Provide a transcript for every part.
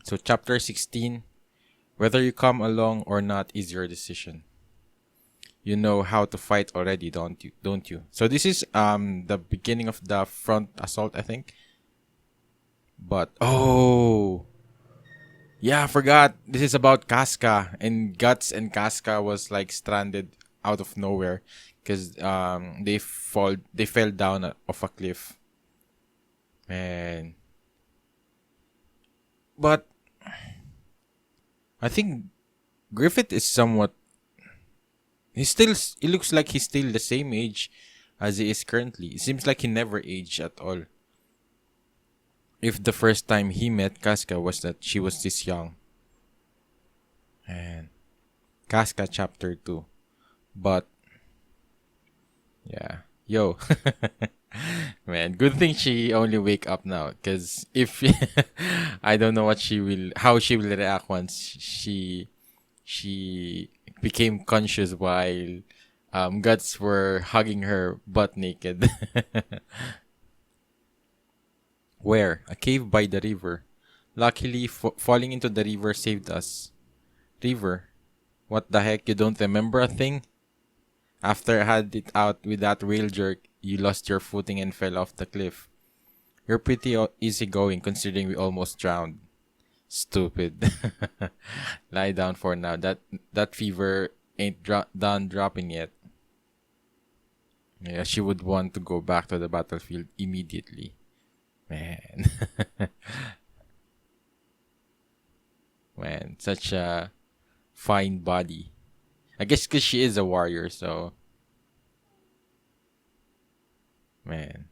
So chapter 16, whether you come along or not is your decision. You know how to fight already, don't you? Don't you? So this is the beginning of the front assault, I think. But yeah, I forgot. This is about Casca, and Guts and Casca was like stranded out of nowhere because they fell down off a cliff. Man. But I think Griffith is somewhat. He looks like he's still the same age as he is currently. It seems like he never aged at all. If the first time he met Casca was that she was this young. And Casca chapter 2. But yeah. Yo. Man, good thing she only wake up now. Cause if I don't know how she will react once she became conscious while Guts were hugging her butt naked. Where? A cave by the river. Luckily, falling into the river saved us. River? What the heck? You don't remember a thing? After I had it out with that whale jerk, you lost your footing and fell off the cliff. You're pretty easygoing considering we almost drowned. Stupid. Lie down for now. That fever ain't done dropping yet. Yeah, she would want to go back to the battlefield immediately. Man. Man, such a fine body. I guess because she is a warrior, so. Man.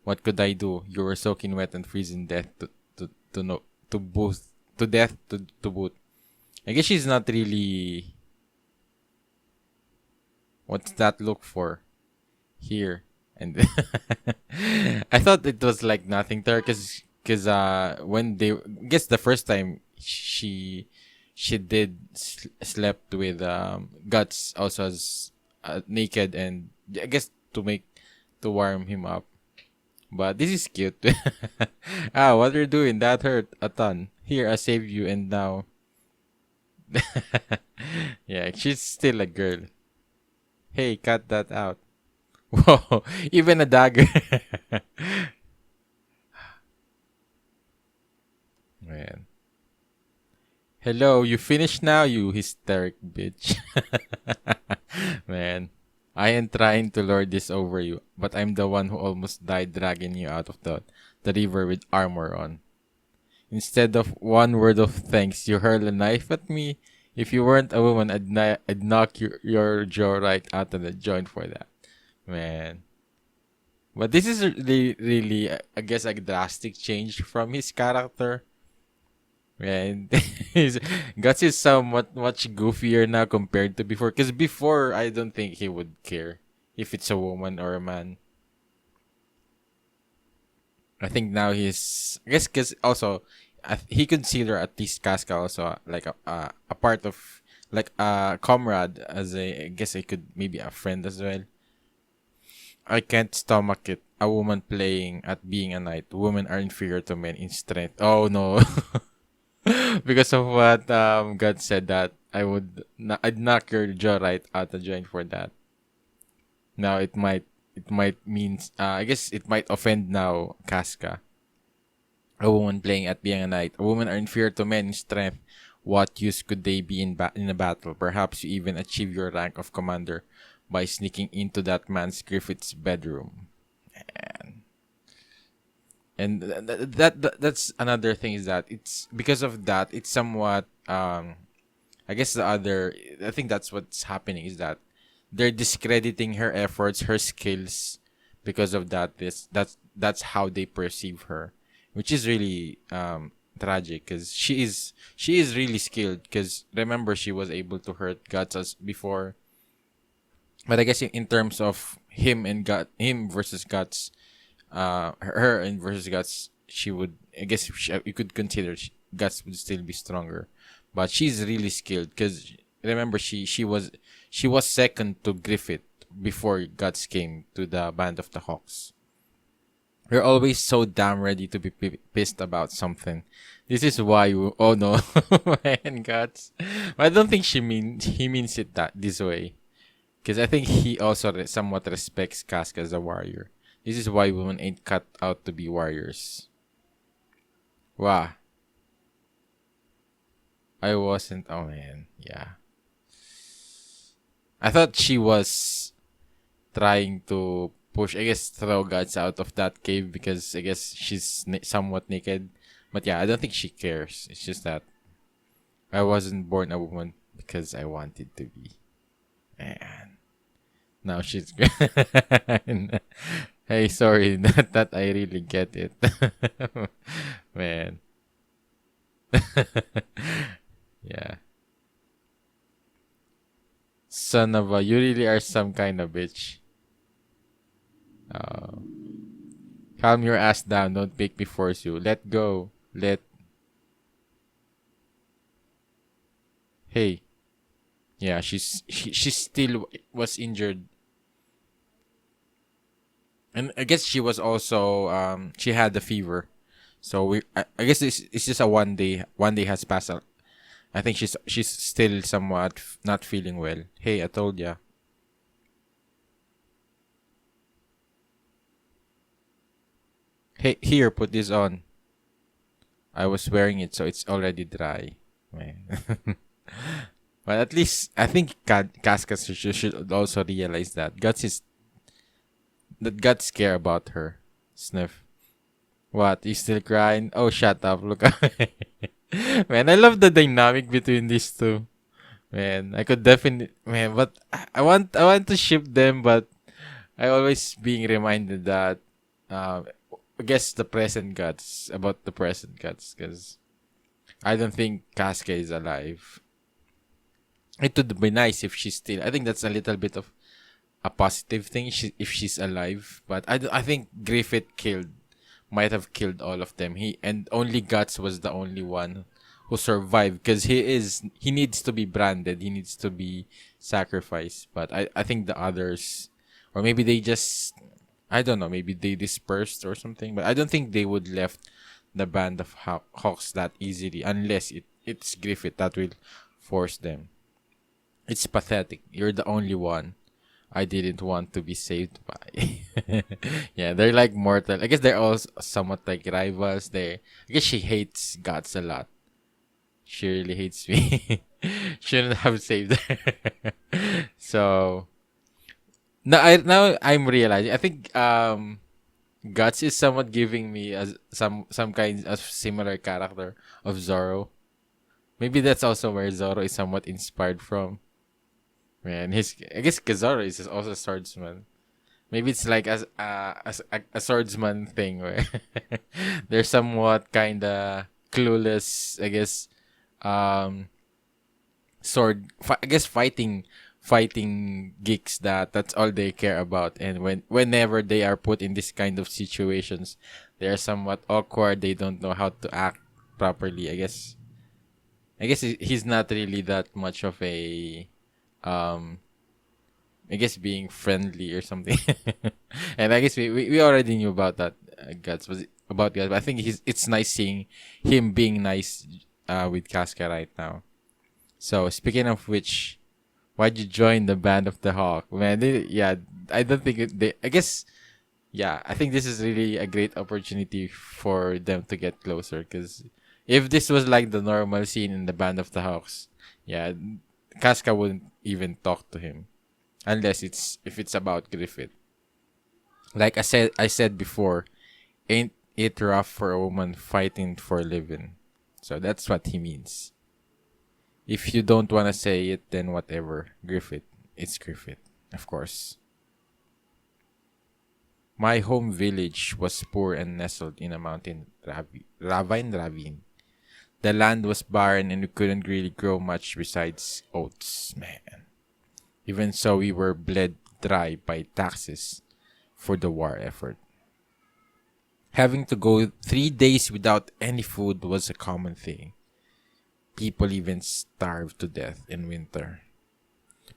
What could I do? You were soaking wet and freezing death to no to both to death to boot. I guess she's not really. What's that look for? Here and I thought it was like nothing to her because when they guess the first time she did slept with Guts also as naked and I guess to warm him up. But this is cute. What are you doing? That hurt a ton. Here, I saved you and now. Yeah, she's still a girl. Hey, cut that out. Whoa, even a dagger. Man. Hello, you finished now, you hysteric bitch. Man, I ain't trying to lord this over you, but I'm the one who almost died dragging you out of the river with armor on. Instead of one word of thanks, you hurl a knife at me. If you weren't a woman, I'd knock your jaw right out of the joint for that. Man. But this is really, I guess, a drastic change from his character. And his Guts is somewhat much goofier now compared to before. Because before, I don't think he would care if it's a woman or a man. I think now I guess, because also, he consider at least Casca also like a part of, like a comrade, I guess I could maybe a friend as well. I can't stomach it. A woman playing at being a knight. Women are inferior to men in strength. Oh no. Because of what God said that I'd knock your jaw right out the joint for that. Now it might mean I guess it might offend now Casca. A woman playing at being a knight. A woman are inferior to men in strength. What use could they be in a battle? Perhaps you even achieve your rank of commander by sneaking into that man's Griffith's bedroom. And that's another thing is that it's because of that it's somewhat I guess I think that's what's happening is that they're discrediting her efforts, her skills because of that. That's how they perceive her, which is really tragic because she is really skilled. Because remember, she was able to hurt Guts as before, but I guess in terms of him versus Guts, her and versus Guts, she would I guess you could consider Guts would still be stronger, but she's really skilled because remember she was second to Griffith before Guts came to the Band of the Hawks. We're always so damn ready to be pissed about something. This is why you, oh no, man, guts. But I don't think he means it that this way. Because I think he also somewhat respects Casca as a warrior. This is why women ain't cut out to be warriors. Wow. I wasn't. Oh man, yeah. I thought she was trying to push, I guess, throw guts out of that cave because I guess she's somewhat naked. But yeah, I don't think she cares. It's just that I wasn't born a woman because I wanted to be. Man. Now she's hey, sorry, not that I really get it. Man. Yeah. Son of a, you really are some kind of bitch. Oh. Calm your ass down. Don't make me force you. Let go. Hey. Yeah, she still was injured. And I guess she was also she had the fever. So I guess it's just a one day. One day has passed. I think she's still somewhat not feeling well. Hey, I told ya. Hey, here, put this on. I was wearing it, so it's already dry. Man. But at least I think Casca should also realize that Guts care about her. Sniff. What? You still crying? Oh, shut up! Look, man, I love the dynamic between these two. Man, I could definitely, man, but I want to ship them, but I always being reminded that, I guess the present Guts about the present Guts, because I don't think Casca is alive. It would be nice if she's still. I think that's a little bit of a positive thing. If she's alive, but I think Griffith might have killed all of them. And only Guts was the only one who survived because he needs to be branded. He needs to be sacrificed. But I think the others, or maybe they just, I don't know, maybe they dispersed or something. But I don't think they would left the band of Hawks that easily unless it's Griffith that will force them. It's pathetic. You're the only one I didn't want to be saved by. Yeah, they're like mortal. I guess they're all somewhat like rivals. I guess she hates Guts a lot. She really hates me. Shouldn't have saved her. So now I'm realizing. I think Guts is somewhat giving me as some kind of similar character of Zoro. Maybe that's also where Zoro is somewhat inspired from. Man, I guess Zoro is also a swordsman. Maybe it's like a swordsman thing where they're somewhat kind of clueless. I guess I guess fighting geeks that's all they care about. And whenever they are put in this kind of situations, they are somewhat awkward. They don't know how to act properly. I guess he's not really that much of a I guess being friendly or something. And I guess we already knew about that. Guts was about Guts, but I think it's nice seeing him being nice with Casca right now. So speaking of which, why'd you join the band of the Hawk, man? Yeah, I don't think I guess yeah, I think this is really a great opportunity for them to get closer. Because if this was like the normal scene in the band of the Hawks, yeah, Casca wouldn't even talk to him unless if it's about Griffith. Like I said before, ain't it rough for a woman fighting for a living? So that's what he means. If you don't want to say it, then whatever. Griffith. It's Griffith, of course. My home village was poor and nestled in a mountain ravine. The land was barren and we couldn't really grow much besides oats, man. Even so, we were bled dry by taxes for the war effort. Having to go 3 days without any food was a common thing. People even starved to death in winter.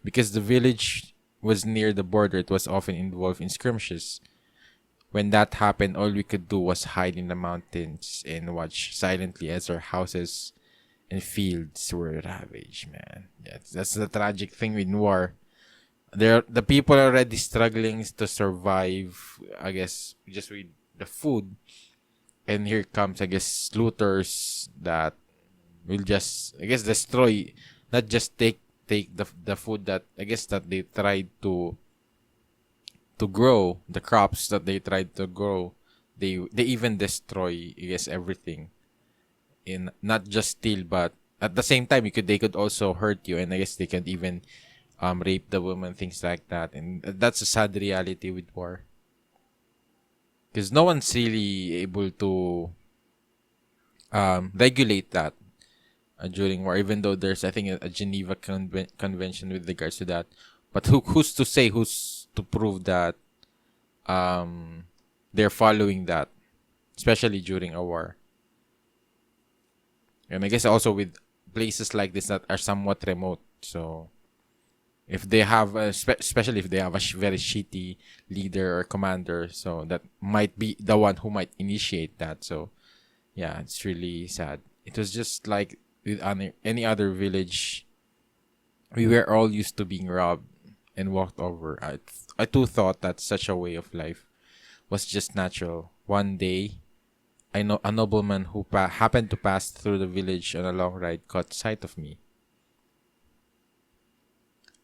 Because the village was near the border, it was often involved in skirmishes When that happened, all we could do was hide in the mountains and watch silently as our houses and fields were ravaged, man. Yeah, that's the tragic thing with war. The people are already struggling to survive, I guess, just with the food. And here comes, I guess, looters that will just, I guess, destroy, not just take the food that, I guess, that they tried to grow, the crops that they tried to grow. They even destroy, I guess, everything. In not just steal, but at the same time, they could also hurt you, and I guess they can even rape the woman, things like that. And that's a sad reality with war, because no one's really able to regulate that during war, even though there's, I think, a Geneva Convention with regards to that. But who's to say, who's to prove that they're following that, especially during a war? And I guess also with places like this that are somewhat remote. So if they have, especially if they have a very shitty leader or commander, so that might be the one who might initiate that. So yeah, it's really sad. It was just like with any other village. We were all used to being robbed and walked over. I too thought that such a way of life was just natural. One day, I know a nobleman who happened to pass through the village on a long ride caught sight of me.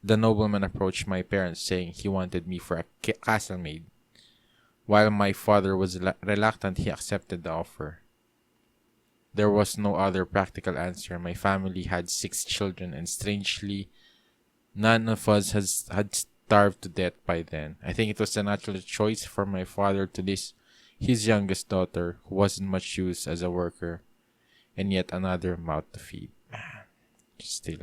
The nobleman approached my parents, saying he wanted me for a castle maid. While my father was reluctant, he accepted the offer. There was no other practical answer. My family had 6 children, and strangely, none of us had starved to death by then. I think it was a natural choice for my father to this his youngest daughter, who wasn't much use as a worker, and yet another mouth to feed. Man, still.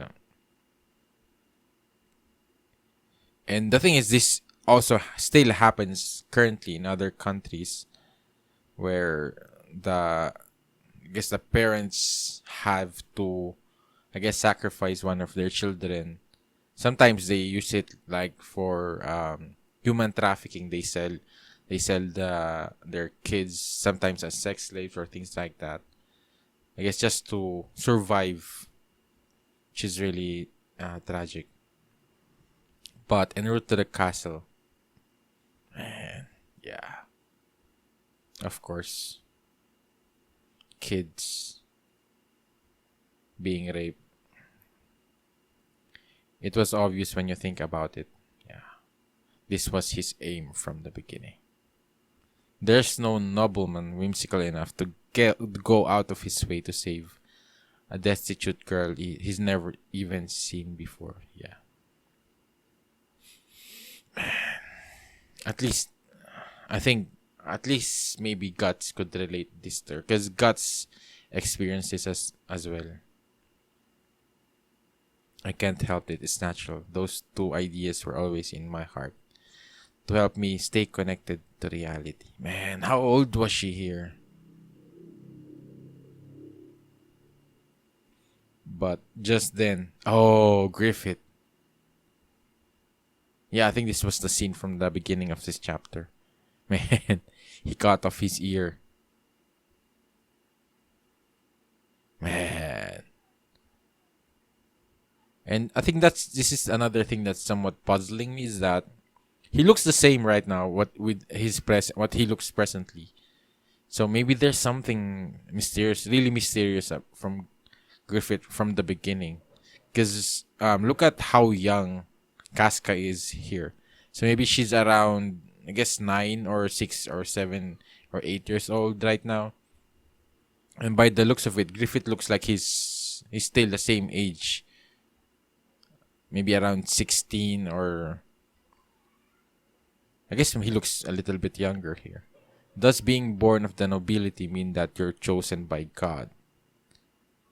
And the thing is, this also still happens currently in other countries, where I guess the parents have to, I guess, sacrifice one of their children. Sometimes they use it like for human trafficking. They sell their kids sometimes as sex slaves or things like that. I guess just to survive, which is really tragic. But en route to the castle, man, yeah, of course, kids being raped. It was obvious when you think about it. Yeah, this was his aim from the beginning. There's no nobleman whimsical enough to go out of his way to save a destitute girl he's never even seen before. Yeah. At least, I think, at least maybe Guts could relate this to her, because Guts experiences as well. I can't help it. It's natural. Those two ideas were always in my heart to help me stay connected to reality. Man, how old was she here? But just then, oh, Griffith. Yeah, I think this was the scene from the beginning of this chapter. Man, he cut off his ear. Man. And I think this is another thing that's somewhat puzzling me, is that he looks the same right now what he looks presently. So maybe there's something mysterious, really mysterious from Griffith from the beginning. Because look at how young Casca is here. So maybe she's around, I guess, 9 or 6 or 7 or 8 years old right now. And by the looks of it, Griffith looks like he's still the same age. Maybe around 16, or I guess he looks a little bit younger here. Does being born of the nobility mean that you're chosen by God?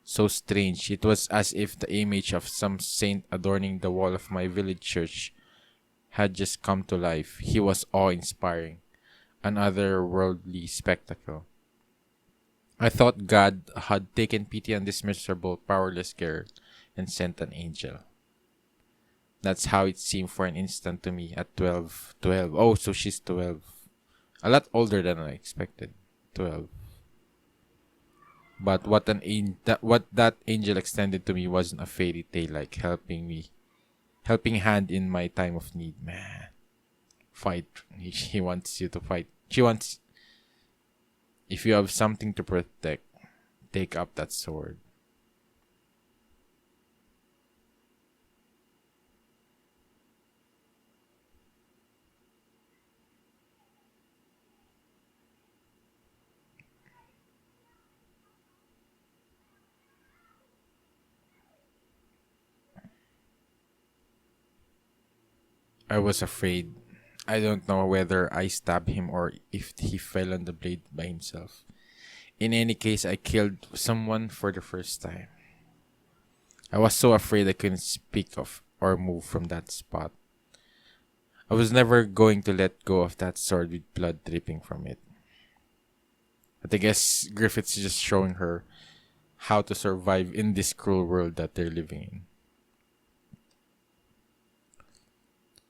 So strange. It was as if the image of some saint adorning the wall of my village church had just come to life. He was awe-inspiring, an otherworldly spectacle. I thought God had taken pity on this miserable, powerless girl and sent an angel. That's how it seemed for an instant to me at 12. Oh, so she's 12. A lot older than I expected. 12. But what that angel extended to me wasn't a fairy tale, like helping hand in my time of need. Man, fight. He wants you to fight. She wants. If you have something to protect, take up that sword. I was afraid. I don't know whether I stabbed him or if he fell on the blade by himself. In any case, I killed someone for the first time. I was so afraid I couldn't speak of or move from that spot. I was never going to let go of that sword with blood dripping from it. But I guess Griffith's just showing her how to survive in this cruel world that they're living in.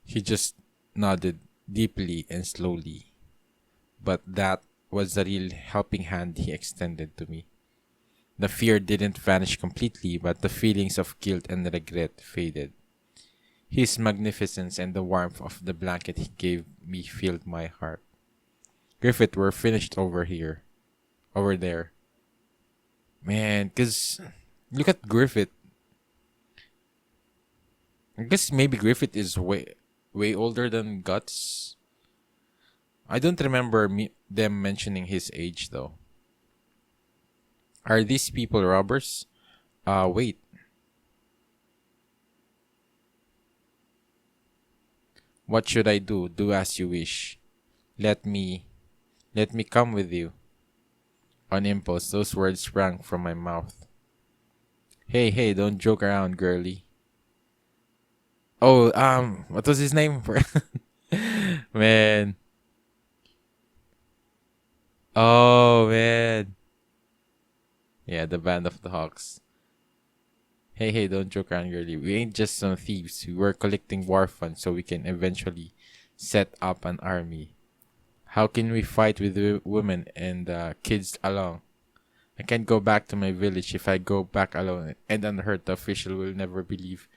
He just nodded deeply and slowly. But that was the real helping hand he extended to me. The fear didn't vanish completely, but the feelings of guilt and regret faded. His magnificence and the warmth of the blanket he gave me filled my heart. Griffith, we're finished over here. Over there. Man, cause look at Griffith. I guess maybe Griffith is way older than Guts. I don't remember them mentioning his age though. Are these people robbers? Wait. What should I do? Do as you wish. Let me come with you. On impulse, those words sprang from my mouth. Hey, don't joke around, girlie. Oh, what was his name? Man. Oh, man. Yeah, the Band of the Hawks. Hey, don't joke around, girlie. We ain't just some thieves. We were collecting war funds so we can eventually set up an army. How can we fight with the women and kids along? I can't go back to my village. If I go back alone and unhurt, the official will never believe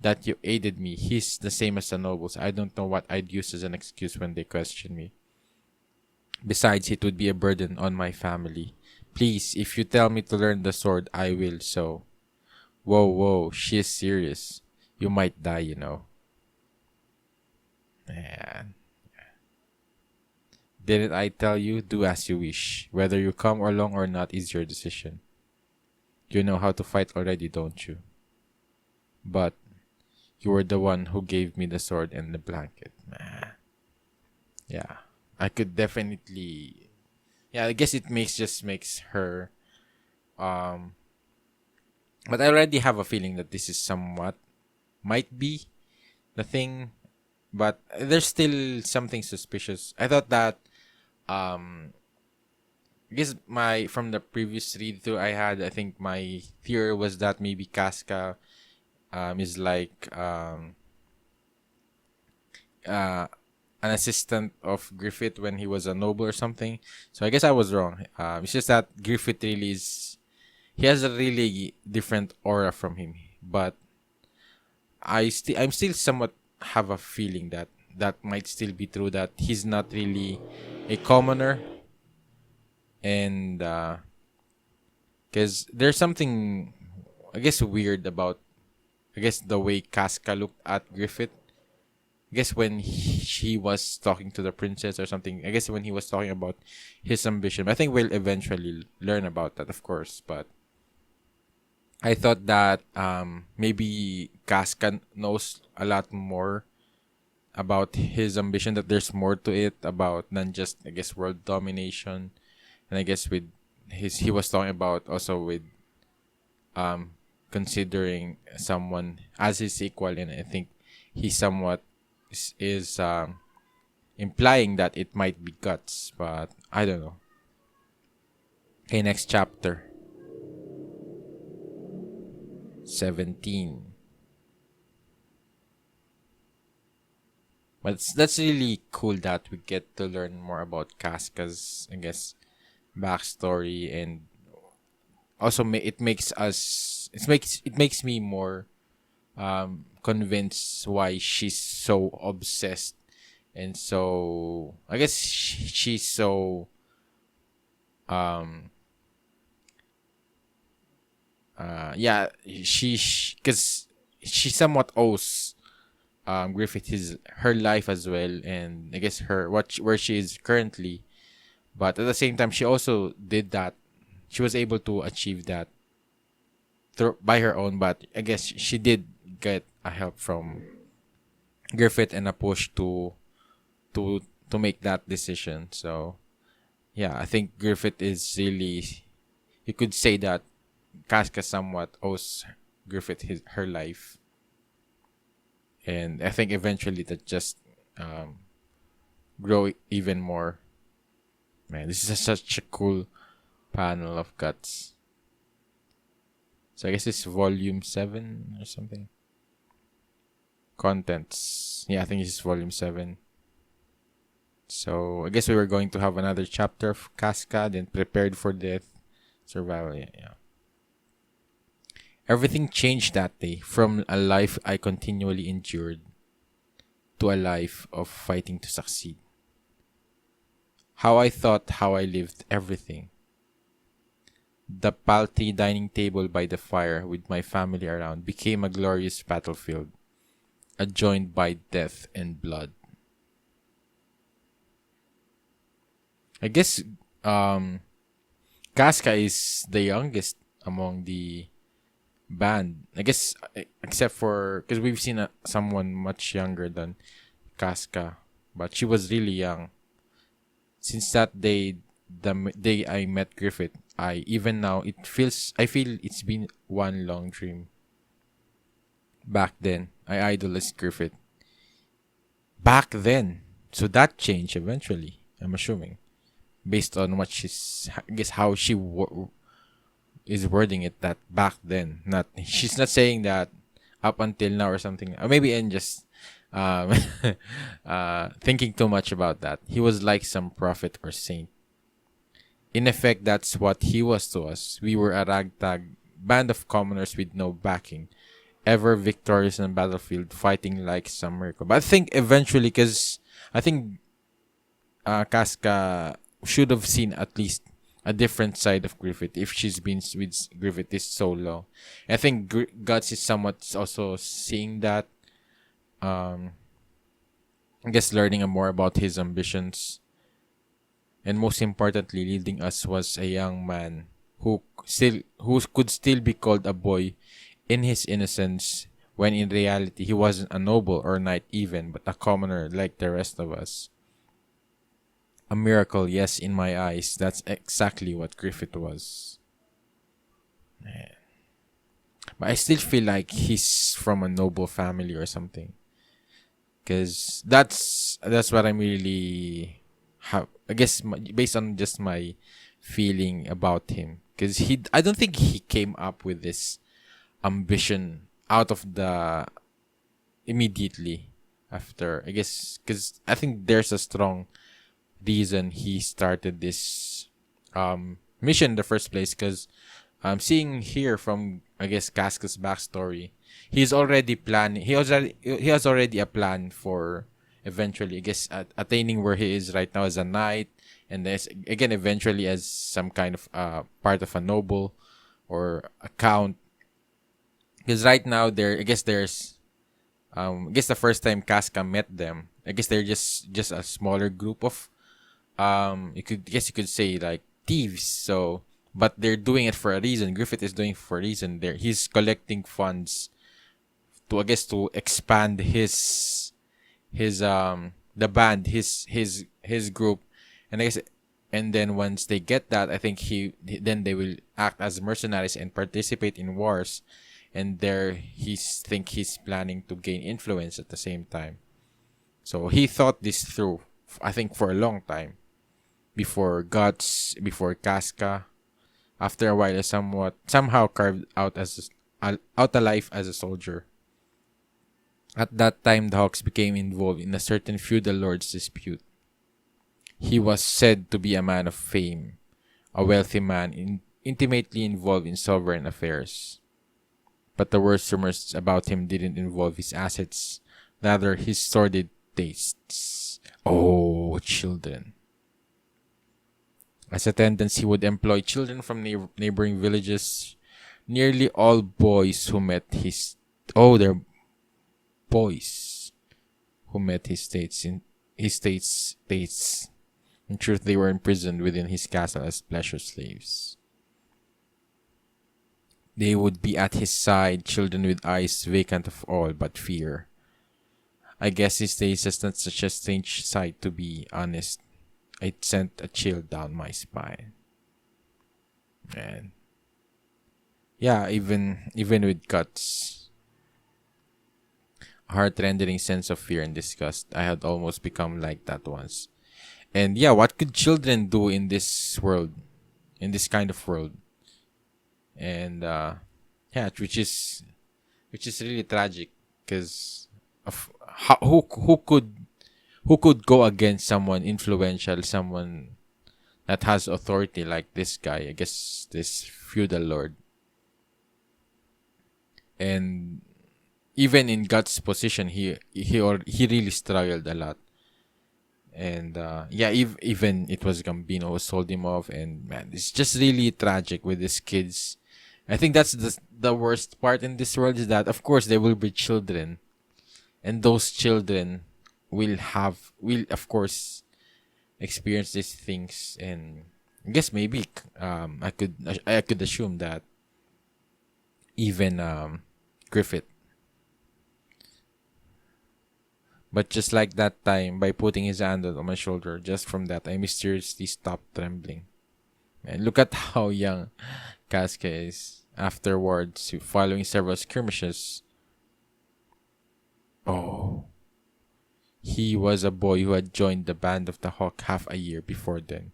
that you aided me. He's the same as the nobles. I don't know what I'd use as an excuse when they question me. Besides, it would be a burden on my family. Please, if you tell me to learn the sword, I will so. Whoa, she's serious. You might die, you know. Man. Didn't I tell you? Do as you wish. Whether you come along or not is your decision. You know how to fight already, don't you? But you were the one who gave me the sword and the blanket. Man. Yeah. I could definitely... Yeah, I guess it makes her... But I already have a feeling that this is somewhat... Might be the thing. But there's still something suspicious. I thought that... I guess from the previous read through I had, I think my theory was that maybe Casca is like an assistant of Griffith when he was a noble or something. So I guess I was wrong. It's just that Griffith really is, he has a really different aura from him. But I'm still somewhat have a feeling that might still be true, that he's not really a commoner. And because there's something, I guess, weird about, I guess, the way Casca looked at Griffith. I guess when she was talking to the princess or something. I guess when he was talking about his ambition. I think we'll eventually learn about that, of course. But I thought that maybe Casca knows a lot more about his ambition, that there's more to it about than just, I guess, world domination. And I guess with he was talking about also with considering someone as his equal, and I think he somewhat is implying that it might be Guts, but I don't know. Okay, next chapter. 17. But that's really cool that we get to learn more about Casca's, I guess, backstory, and also it makes me more convinced why she's so obsessed, and so I guess she's so um yeah, because she somewhat owes Griffith her life as well, and I guess where she is currently. But at the same time, she also did that. She was able to achieve that by her own. But I guess she did get a help from Griffith and a push to to make that decision. So yeah, I think Griffith is really. You could say that Casca somewhat owes Griffith her life, and I think eventually that just grow even more. Man, this is such a cool panel of guts. So I guess it's volume 7 or something. Contents. Yeah, I think it's volume 7. So I guess we were going to have another chapter of Casca, then Prepared for Death, Survival. Yeah. Everything changed that day, from a life I continually endured to a life of fighting to succeed. How I thought, how I lived, everything. The paltry dining table by the fire with my family around became a glorious battlefield, adjoined by death and blood. I guess Casca is the youngest among the band. I guess except for because we've seen someone much younger than Casca, but she was really young. Since that day, the day I met Griffith, even now I feel it's been one long dream. Back then, I idolized Griffith. Back then, so that changed eventually. I'm assuming, based on what I guess how she is wording it, that back then. Not she's not saying that up until now or something. Or maybe I'm just um, thinking too much about that. He was like some prophet or saint. In effect, that's what he was to us. We were a ragtag band of commoners with no backing, ever victorious on the battlefield, fighting like some miracle. But I think eventually, because I think Casca should have seen at least a different side of Griffith if she's been with Griffith this so long. I think Guts is somewhat also seeing that. I guess learning more about his ambitions, and most importantly, leading us was a young man who could still be called a boy in his innocence, when in reality he wasn't a noble or knight even, but a commoner like the rest of us. A miracle, yes, in my eyes. That's exactly what Griffith was. Man. But I still feel like he's from a noble family or something. Because that's what I'm really have. I guess based on just my feeling about him. Because I don't think he came up with this ambition out of the immediately after. I guess because I think there's a strong reason he started this mission in the first place, because seeing here from I guess Casca's backstory, he's already planning. He has already a plan for eventually, I guess, attaining where he is right now as a knight, and then again eventually as some kind of part of a noble or a count. Because right now I guess the first time Casca met them, I guess they're just a smaller group of you could say like thieves. So, but they're doing it for a reason. Griffith is doing it for a reason. He's collecting funds to, I guess, to expand his the band, his group, and I guess, and then once they get that, I think then they will act as mercenaries and participate in wars, and he's planning to gain influence at the same time. So he thought this through, I think, for a long time. Before Casca, after a while, somehow carved out a life as a soldier. At that time, the Hawks became involved in a certain feudal lord's dispute. He was said to be a man of fame, a wealthy man intimately involved in sovereign affairs. But the worst rumors about him didn't involve his assets, rather his sordid tastes. Oh, children. As a tendency, he would employ children from neighboring villages. Nearly all boys who met his... Oh, they're boys who met his states. In truth, they were imprisoned within his castle as pleasure slaves. They would be at his side, children with eyes vacant of all but fear. I guess these days is not such a strange sight, to be honest. It sent a chill down my spine. And yeah, even with guts, a heart-rending sense of fear and disgust. I had almost become like that once. And yeah, what could children do in this world, in this kind of world? And yeah, which is really tragic, because of how, who could go against someone influential, someone that has authority like this guy, I guess this feudal lord. And even in God's position, he really struggled a lot. And yeah, even it was Gambino who sold him off, and man, it's just really tragic with these kids. I think that's the worst part in this world, is that of course there will be children, and those children will of course experience these things. And I guess maybe I could assume that even Griffith. But just like that time, by putting his hand on my shoulder, just from that, I mysteriously stopped trembling. And look at how young Casca is. Afterwards, following several skirmishes. Oh. He was a boy who had joined the band of the Hawk half a year before then,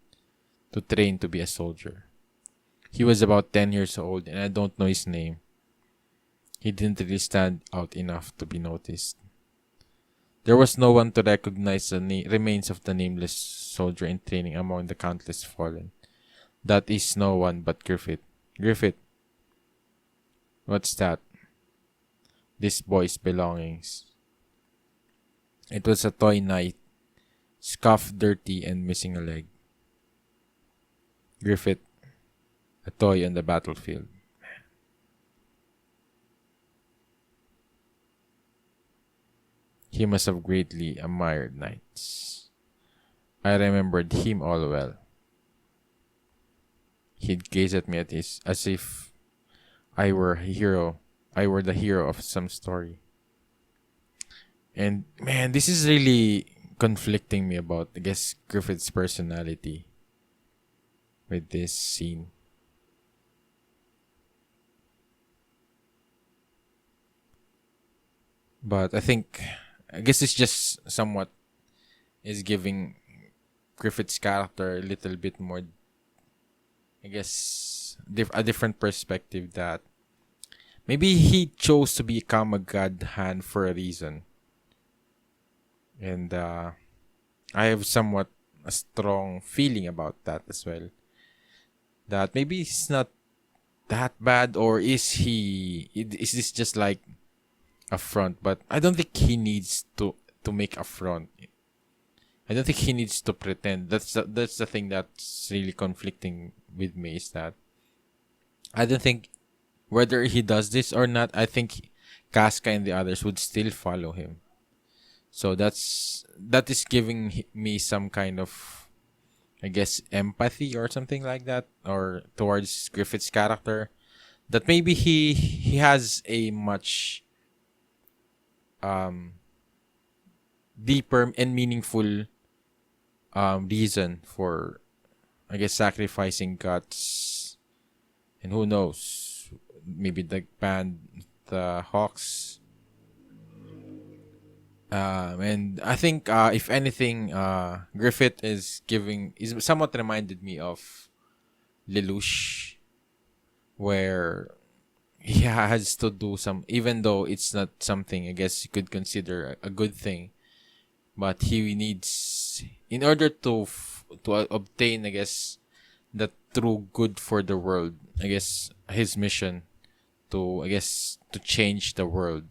to train to be a soldier. He was about 10 years old, and I don't know his name. He didn't really stand out enough to be noticed. There was no one to recognize the remains of the nameless soldier in training among the countless fallen. That is no one but Griffith. Griffith. What's that? This boy's belongings. It was a toy knight, scuffed, dirty, and missing a leg. Griffith, a toy on the battlefield. He must have greatly admired knights. I remembered him all well. He'd gaze at me as if I were the hero of some story. And man, this is really conflicting me about, I guess, Griffith's personality with this scene. But I guess it's just somewhat is giving Griffith's character a little bit more, I guess, a different perspective, that maybe he chose to become a god hand for a reason. And I have somewhat a strong feeling about that as well. That maybe he's not that bad, or is this just like a front? But I don't think he needs to make a front. I don't think he needs to pretend. That's the thing that's really conflicting with me, is that I don't think, whether he does this or not, I think Casca and the others would still follow him. So that is giving me some kind of, I guess, empathy or something like that, or towards Griffith's character, that maybe he has a much deeper and meaningful reason for, I guess, sacrificing guts. And who knows, maybe the band, the Hawks. And I think, if anything, Griffith is somewhat reminded me of Lelouch, where he has to do some, even though it's not something I guess you could consider a good thing, but he needs, in order to obtain, I guess, the true good for the world. I guess his mission to, I guess, to change the world,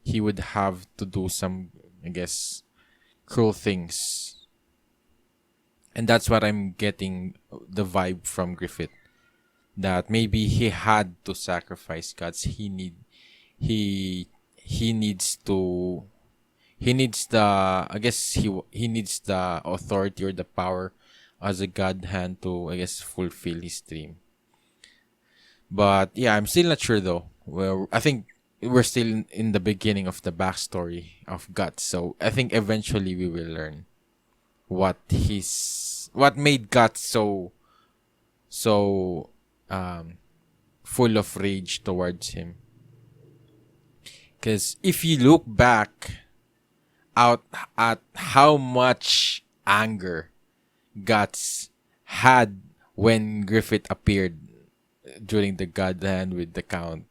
he would have to do some, I guess, cruel things. And that's what I'm getting the vibe from Griffith. That maybe he had to sacrifice gods. He he needs to he needs the, I guess, he needs the authority or the power as a god hand to, I guess, fulfill his dream. But yeah, I'm still not sure though. Well, I think we're still in the beginning of the backstory of Guts. So I think eventually we will learn what made Guts so full of rage towards him. Because if you look back out at how much anger Guts had when Griffith appeared during the God Hand with the Count,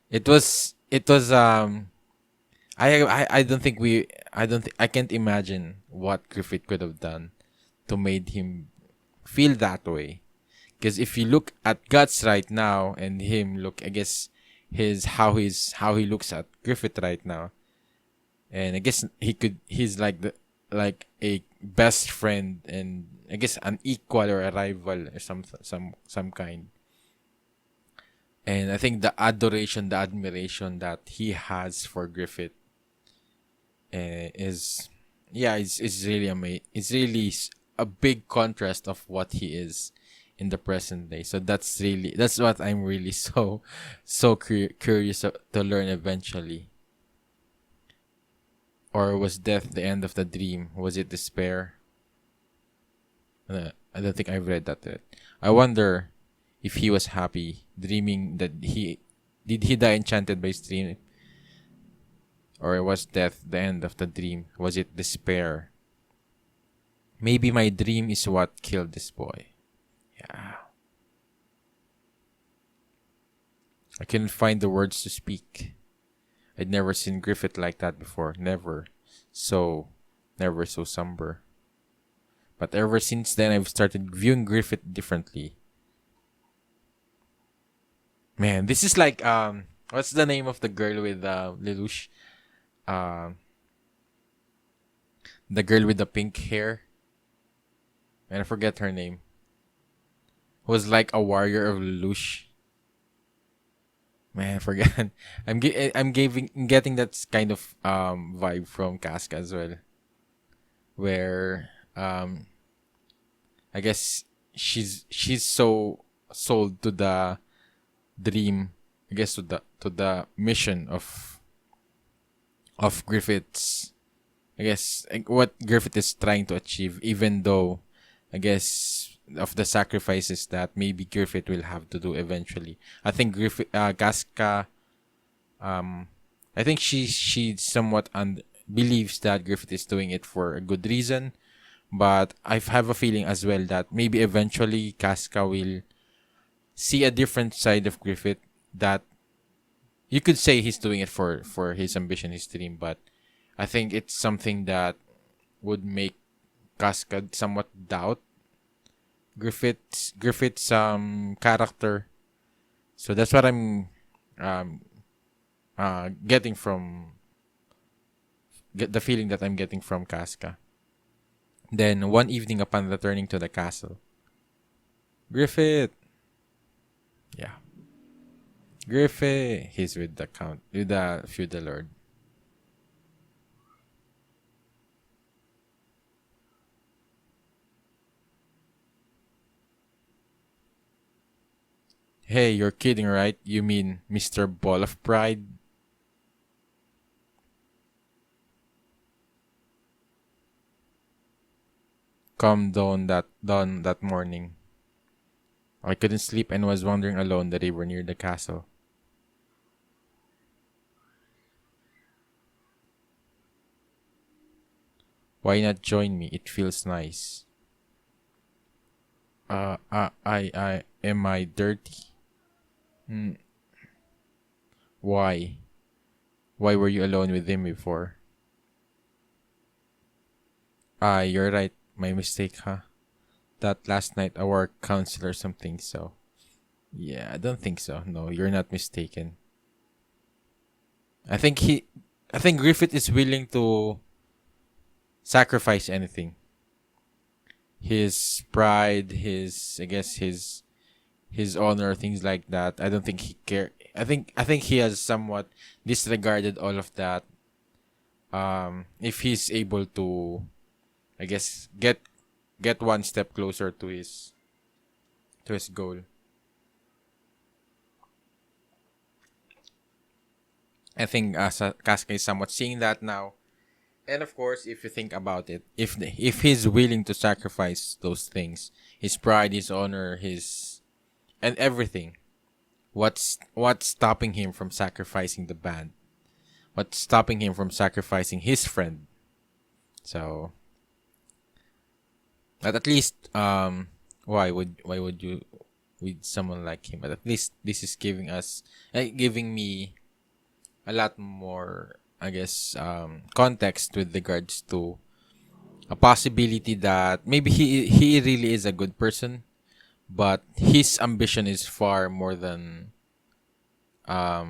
it was I don't think I can't imagine what Griffith could have done to made him feel that way. Because if you look at Guts right now and him look, I guess, how he looks at Griffith right now, and I guess he's like a best friend, and I guess an equal or a rival or some kind. And I think the adoration, the admiration that he has for Griffith is, yeah, it's really amazing. It's really a big contrast of what he is in the present day. So that's what I'm really curious to learn eventually. Or was death the end of the dream? Was it despair? I don't think I've read that yet. I wonder if he was happy dreaming that did he die enchanted by his dream, or was death the end of the dream? Was it despair? Maybe my dream is what killed this boy. Yeah. I couldn't find the words to speak. I'd never seen Griffith like that before. Never so somber. But ever since then, I've started viewing Griffith differently. Man, this is like what's the name of the girl with Lelouch? The girl with the pink hair. And I forget her name. Was like a warrior of Lelouch. Man, I forgot. I'm getting that kind of vibe from Casca as well, where I guess she's so sold to the dream, I guess, to the mission of Griffith's, I guess, what Griffith is trying to achieve, even though, I guess, of the sacrifices that maybe Griffith will have to do eventually. I think Casca, I think she somewhat believes that Griffith is doing it for a good reason, but I have a feeling as well that maybe eventually Casca will see a different side of Griffith, that you could say he's doing it for his ambition, his dream, but I think it's something that would make Casca somewhat doubt Griffith's character. So that's what I'm getting get the feeling that I'm getting from Casca. Then one evening, upon returning to the castle, Griffith, yeah, Griffith, he's with the feudal lord. Hey, you're kidding, right? You mean Mr. Ball of Pride? Come dawn that morning. I couldn't sleep and was wandering alone the river near the castle. Why not join me? It feels nice. I am I dirty? Mm, Why? Why were you alone with him before? Ah, you're right. My mistake, huh? That last night a work counselor something, so. Yeah, I don't think so. No, you're not mistaken. I think he I think Griffith is willing to sacrifice anything. His pride, his I guess his honor, things like that. I don't think he care. I think he has somewhat disregarded all of that. If he's able to, I guess, get one step closer to his goal. I think Casca is somewhat seeing that now. And of course, if you think about it, if he's willing to sacrifice those things, his pride, his honor, his and everything, what's stopping him from sacrificing the band? What's stopping him from sacrificing his friend? So, at least why would you with someone like him? But at least this is giving me a lot more, I guess, context with regards to a possibility that maybe he really is a good person, but his ambition is far more than I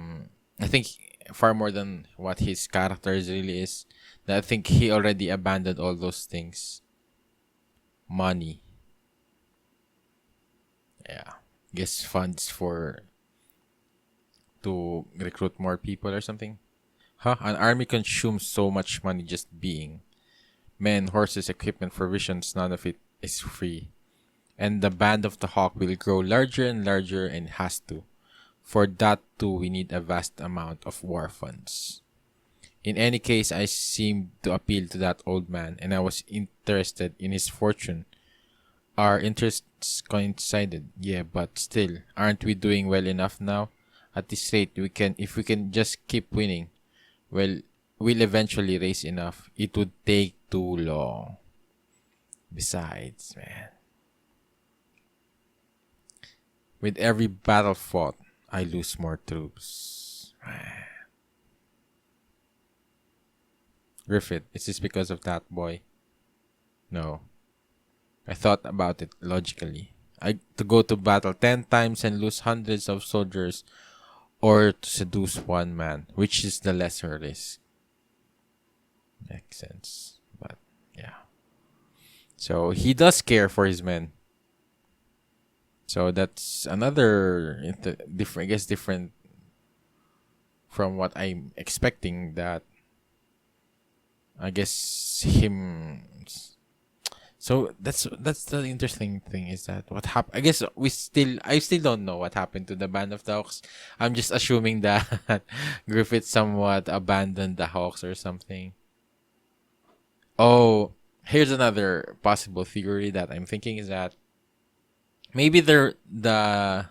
think far more than what his character really is. That I think he already abandoned all those things. Money, yeah, guess funds for to recruit more people or something. Huh? An army consumes so much money just being. Men, horses, equipment, provisions, none of it is free. And the band of the hawk will grow larger and larger and has to. For that too, we need a vast amount of war funds. In any case, I seemed to appeal to that old man, and I was interested in his fortune. Our interests coincided, yeah, but still, aren't we doing well enough now? At this rate, if we can just keep winning, well, we'll eventually raise enough. It would take too long. Besides, man, with every battle fought, I lose more troops. Griffith, is this because of that boy? No. I thought about it logically. To go to battle 10 times and lose hundreds of soldiers, or to seduce one man, which is the lesser risk. Makes sense. But yeah. So he does care for his men. So that's another different, I guess, different from what I'm expecting. That I guess him. So that's the interesting thing is that what happened. I guess I still don't know what happened to the band of the Hawks. I'm just assuming that Griffith somewhat abandoned the Hawks or something. Oh, here's another possible theory that I'm thinking is that maybe the the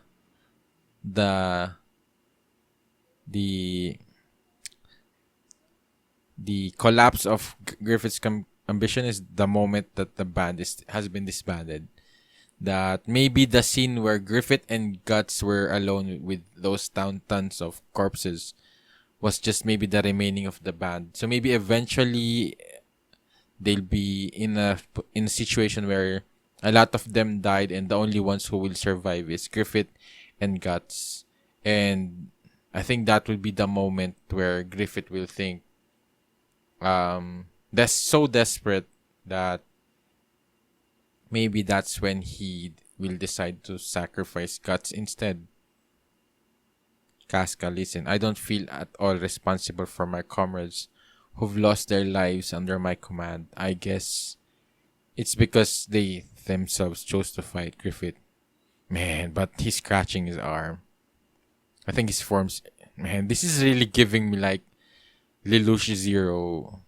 the collapse of Griffith's ambition is the moment that the band has been disbanded. That maybe the scene where Griffith and Guts were alone with those tons of corpses was just maybe the remaining of the band. So maybe eventually they'll be in a situation where a lot of them died and the only ones who will survive is Griffith and Guts. And I think that will be the moment where Griffith will think that's so desperate that maybe that's when he will decide to sacrifice Guts instead. Casca, listen, I don't feel at all responsible for my comrades who've lost their lives under my command. I guess it's because they themselves chose to fight Griffith. Man, but he's scratching his arm. I think his forms... Man, this is really giving me like Lelouch Zero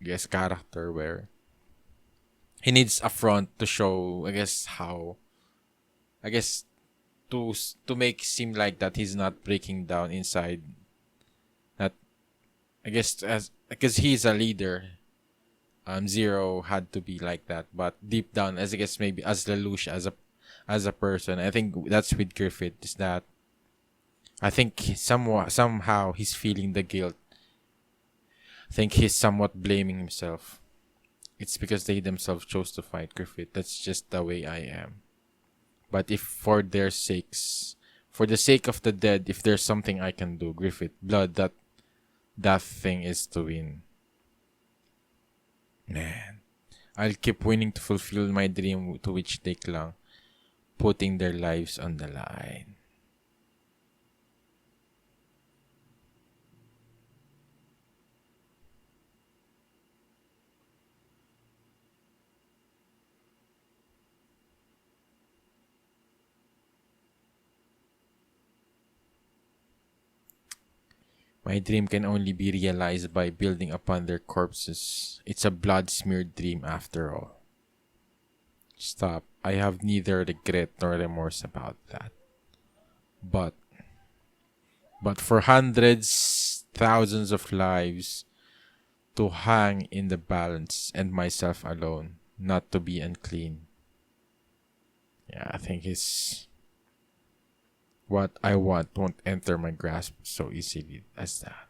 guess character where he needs a front to show, I guess, to make seem like that he's not breaking down inside. That I guess as because he's a leader, Zero had to be like that, but deep down, as I guess maybe as Lelouch as a person, I think that's with Griffith is that I think somehow he's feeling the guilt. I think he's somewhat blaming himself. It's because they themselves chose to fight Griffith. That's just the way I am. But if for their sakes, for the sake of the dead, if there's something I can do, Griffith, blood, that thing is to win. Man, I'll keep winning to fulfill my dream to which they clung, putting their lives on the line. My dream can only be realized by building upon their corpses. It's a blood-smeared dream after all. Stop. I have neither regret nor remorse about that. But for hundreds, thousands of lives to hang in the balance and myself alone, not to be unclean. Yeah, I think it's what I want won't enter my grasp so easily as that.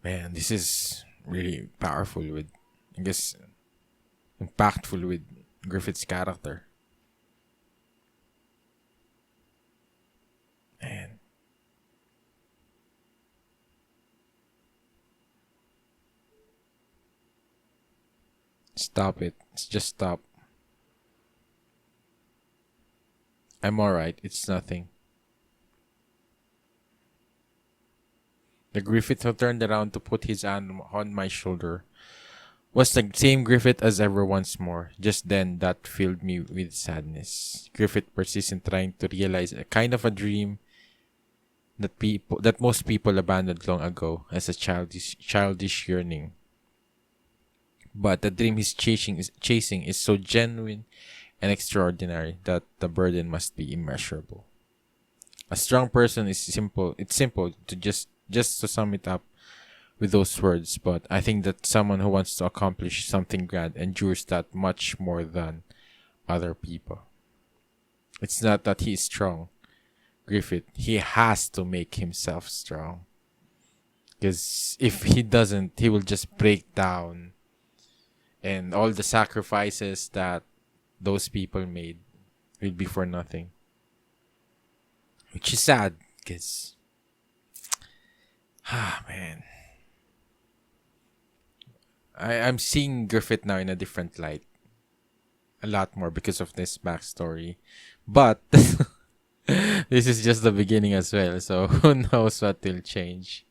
Man, this is really powerful with, I guess, impactful with Griffith's character. Man, stop it. Just stop. I'm alright. It's nothing. The Griffith who turned around to put his arm on my shoulder was the same Griffith as ever once more. Just then, that filled me with sadness. Griffith persists in trying to realize a kind of a dream that most people abandoned long ago as a childish yearning. But the dream he's chasing is so genuine and extraordinary that the burden must be immeasurable. A strong person is simple. It's simple to just to sum it up with those words, but I think that someone who wants to accomplish something grand endures that much more than other people. It's not that he is strong, Griffith. He has to make himself strong. Because if he doesn't, he will just break down. And all the sacrifices that those people made will be for nothing. Which is sad, because man. I'm seeing Griffith now in a different light. A lot more because of this backstory. But this is just the beginning as well. So who knows what will change.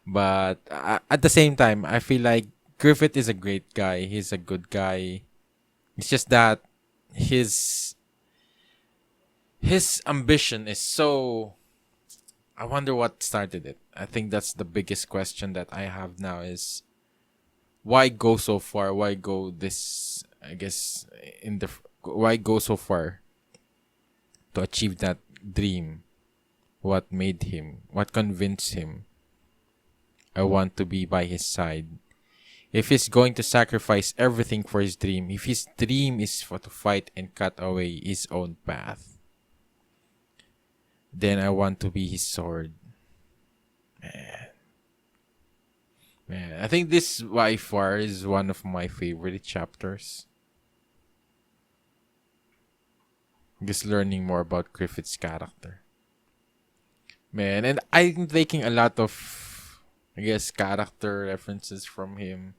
But at the same time, I feel like Griffith is a great guy. He's a good guy. It's just that his ambition is so... I wonder what started it. I think that's the biggest question that I have now is why go so far? Why go this, I guess, why go so far to achieve that dream? What made him? What convinced him? I want to be by his side. If he's going to sacrifice everything for his dream, if his dream is to fight and cut away his own path, then I want to be his sword. Man, I think this by far is one of my favorite chapters. Just learning more about Griffith's character. Man, and I'm taking a lot of, I guess, character references from him.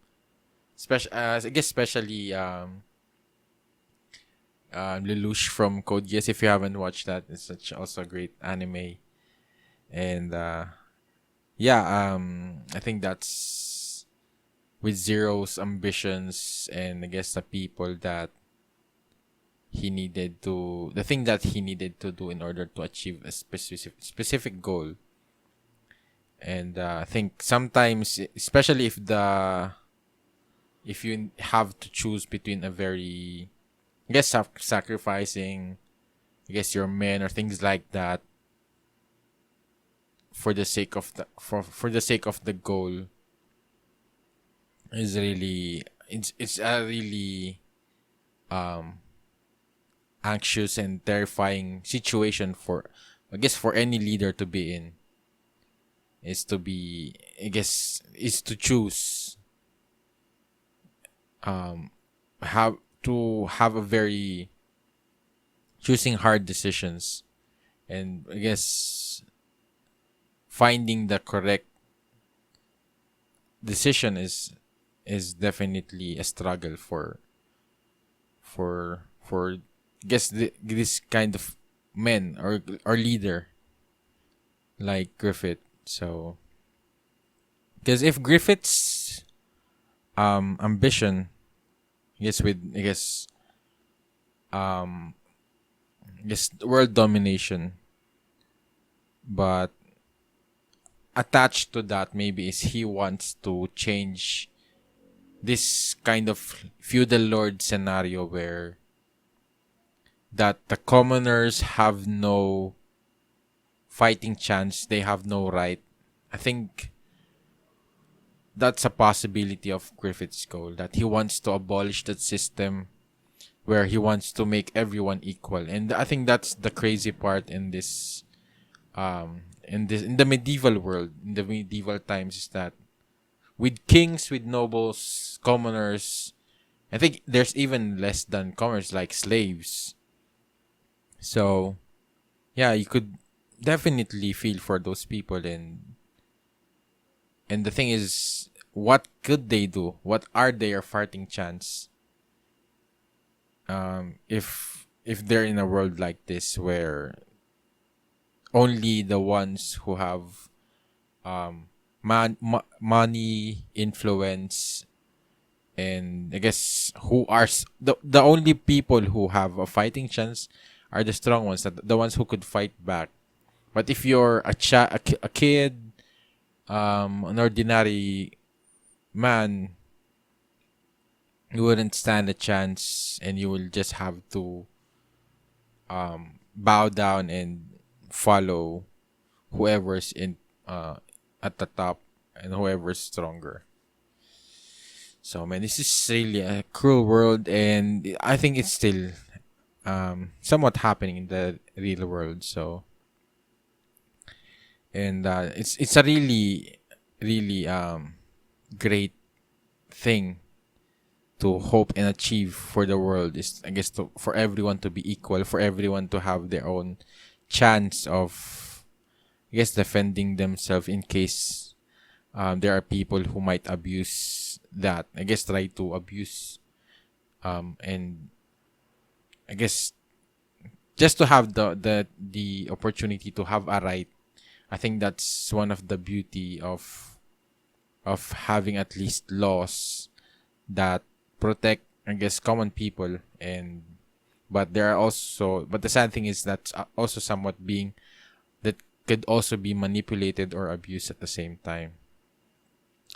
Especially Lelouch from Code Geass. If you haven't watched that, it's such also a great anime. And I think that's with Zero's ambitions and I guess the people that the thing that he needed to do in order to achieve a specific goal. And I think sometimes, especially if you have to choose between a very, I guess, sacrificing, I guess, your men or things like that for the sake of the goal, is really it's a really anxious and terrifying situation for, I guess, for any leader to be in, is to be, I guess, is to choose, um have to have a very choosing hard decisions, and I guess finding the correct decision is definitely a struggle for I guess this kind of men, or leader like Griffith. So because if Griffith's ambition, I guess um world domination, but attached to that maybe is he wants to change this kind of feudal lord scenario where that the commoners have no fighting chance, they have no right. I think that's a possibility of Griffith's goal, that he wants to abolish that system where he wants to make everyone equal. And I think that's the crazy part in this in the medieval world, in the medieval times, is that with kings, with nobles, commoners, I think there's even less than commoners, like slaves. So yeah, you could definitely feel for those people, and the thing is, what could they do? What are their fighting chance? If they're in a world like this where only the ones who have money, influence, and I guess who are the only people who have a fighting chance are the strong ones, the ones who could fight back. But if you're a kid, an ordinary man, you wouldn't stand a chance, and you will just have to bow down and follow whoever's in at the top, and whoever's stronger. So man, this is really a cruel world, and I think it's still somewhat happening in the real world. So, and it's a really great thing to hope and achieve for the world, is, I guess, for everyone to be equal, for everyone to have their own chance of, I guess, defending themselves in case there are people who might abuse that. I guess try to abuse, and I guess just to have the opportunity to have a right. I think that's one of the beauty of having at least laws that protect, I guess, common people. And but there are also, but the sad thing is that's also somewhat being, that could also be manipulated or abused at the same time.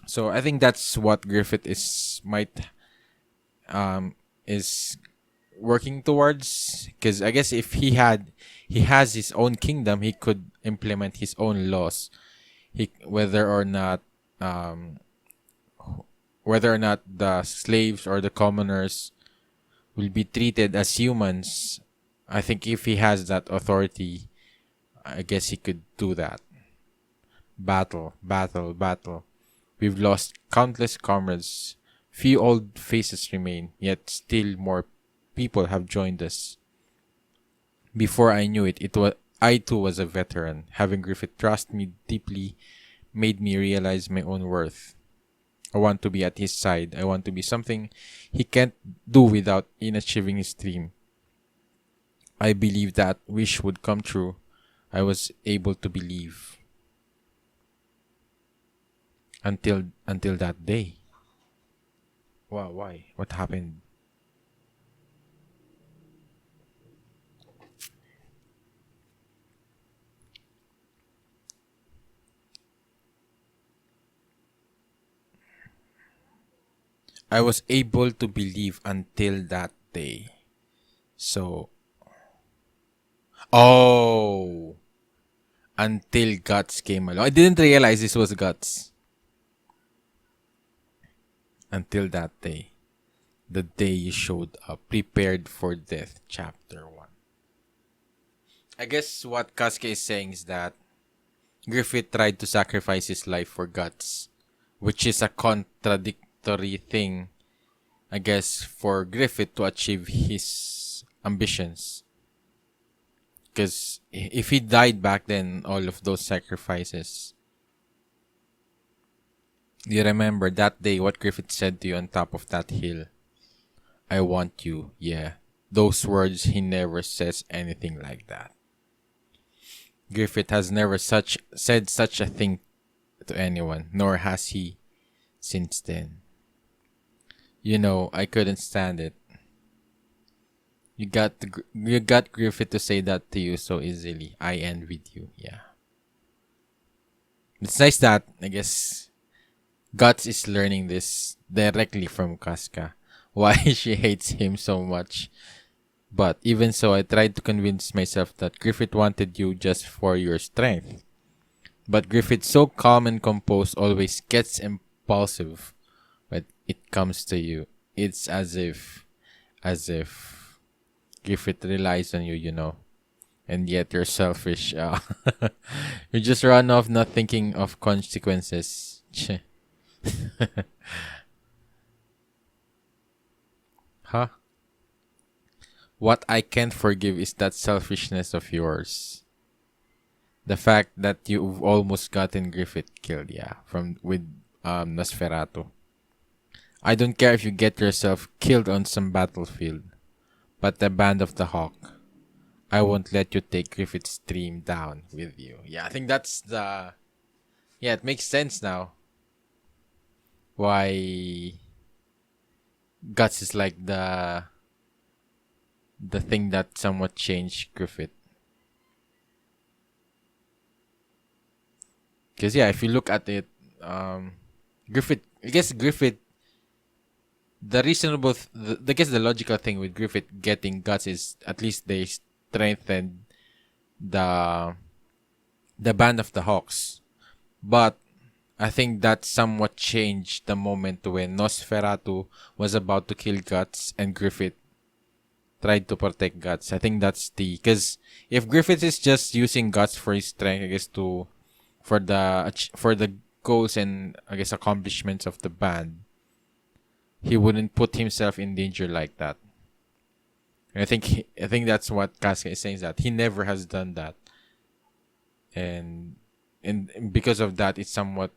So I think that's what Griffith is working towards, because I guess if he has his own kingdom, he could implement his own laws. Whether or not the slaves or the commoners will be treated as humans, I think if he has that authority, I guess he could do that. Battle, battle, battle. We've lost countless comrades. Few old faces remain, yet still more people have joined us. Before I knew it, I too was a veteran. Having Griffith trust me deeply made me realize my own worth. I want to be at his side. I want to be something he can't do without in achieving his dream. I believed that wish would come true. I was able to believe until that day. Wow, why? What happened? I was able to believe until that day. So, oh, until Guts came along. I didn't realize this was Guts until that day. The day you showed up, prepared for death, chapter 1. I guess what Casca is saying is that Griffith tried to sacrifice his life for Guts, which is a contradictory thing, I guess, for Griffith to achieve his ambitions. Because if he died back then, all of those sacrifices. You remember that day what Griffith said to you on top of that hill? I want you, yeah. Those words, he never says anything like that. Griffith has never said such a thing to anyone, nor has he since then. You know, I couldn't stand it. You got Griffith to say that to you so easily. I envied you, yeah. It's nice that, I guess, Guts is learning this directly from Casca. Why she hates him so much. But even so, I tried to convince myself that Griffith wanted you just for your strength. But Griffith, so calm and composed, always gets impulsive when it comes to you. It's as if Griffith relies on you, you know. And yet you're selfish. You just run off not thinking of consequences. Huh? What I can't forgive is that selfishness of yours. The fact that you've almost gotten Griffith killed, yeah, with Nosferatu. I don't care if you get yourself killed on some battlefield, but the Band of the Hawk, I won't let you take Griffith's dream down with you. Yeah, I think that's the... Yeah, it makes sense now. Why Guts is like the thing that somewhat changed Griffith. Because yeah, if you look at it, Griffith, the reasonable, I guess the logical thing with Griffith getting Guts is at least they strengthened the Band of the Hawks. But I think that somewhat changed the moment when Nosferatu was about to kill Guts and Griffith tried to protect Guts. I think that's because if Griffith is just using Guts for his strength, I guess for the goals and I guess accomplishments of the band, he wouldn't put himself in danger like that. And I think that's what Casca is saying, is that he never has done that, and because of that, it's somewhat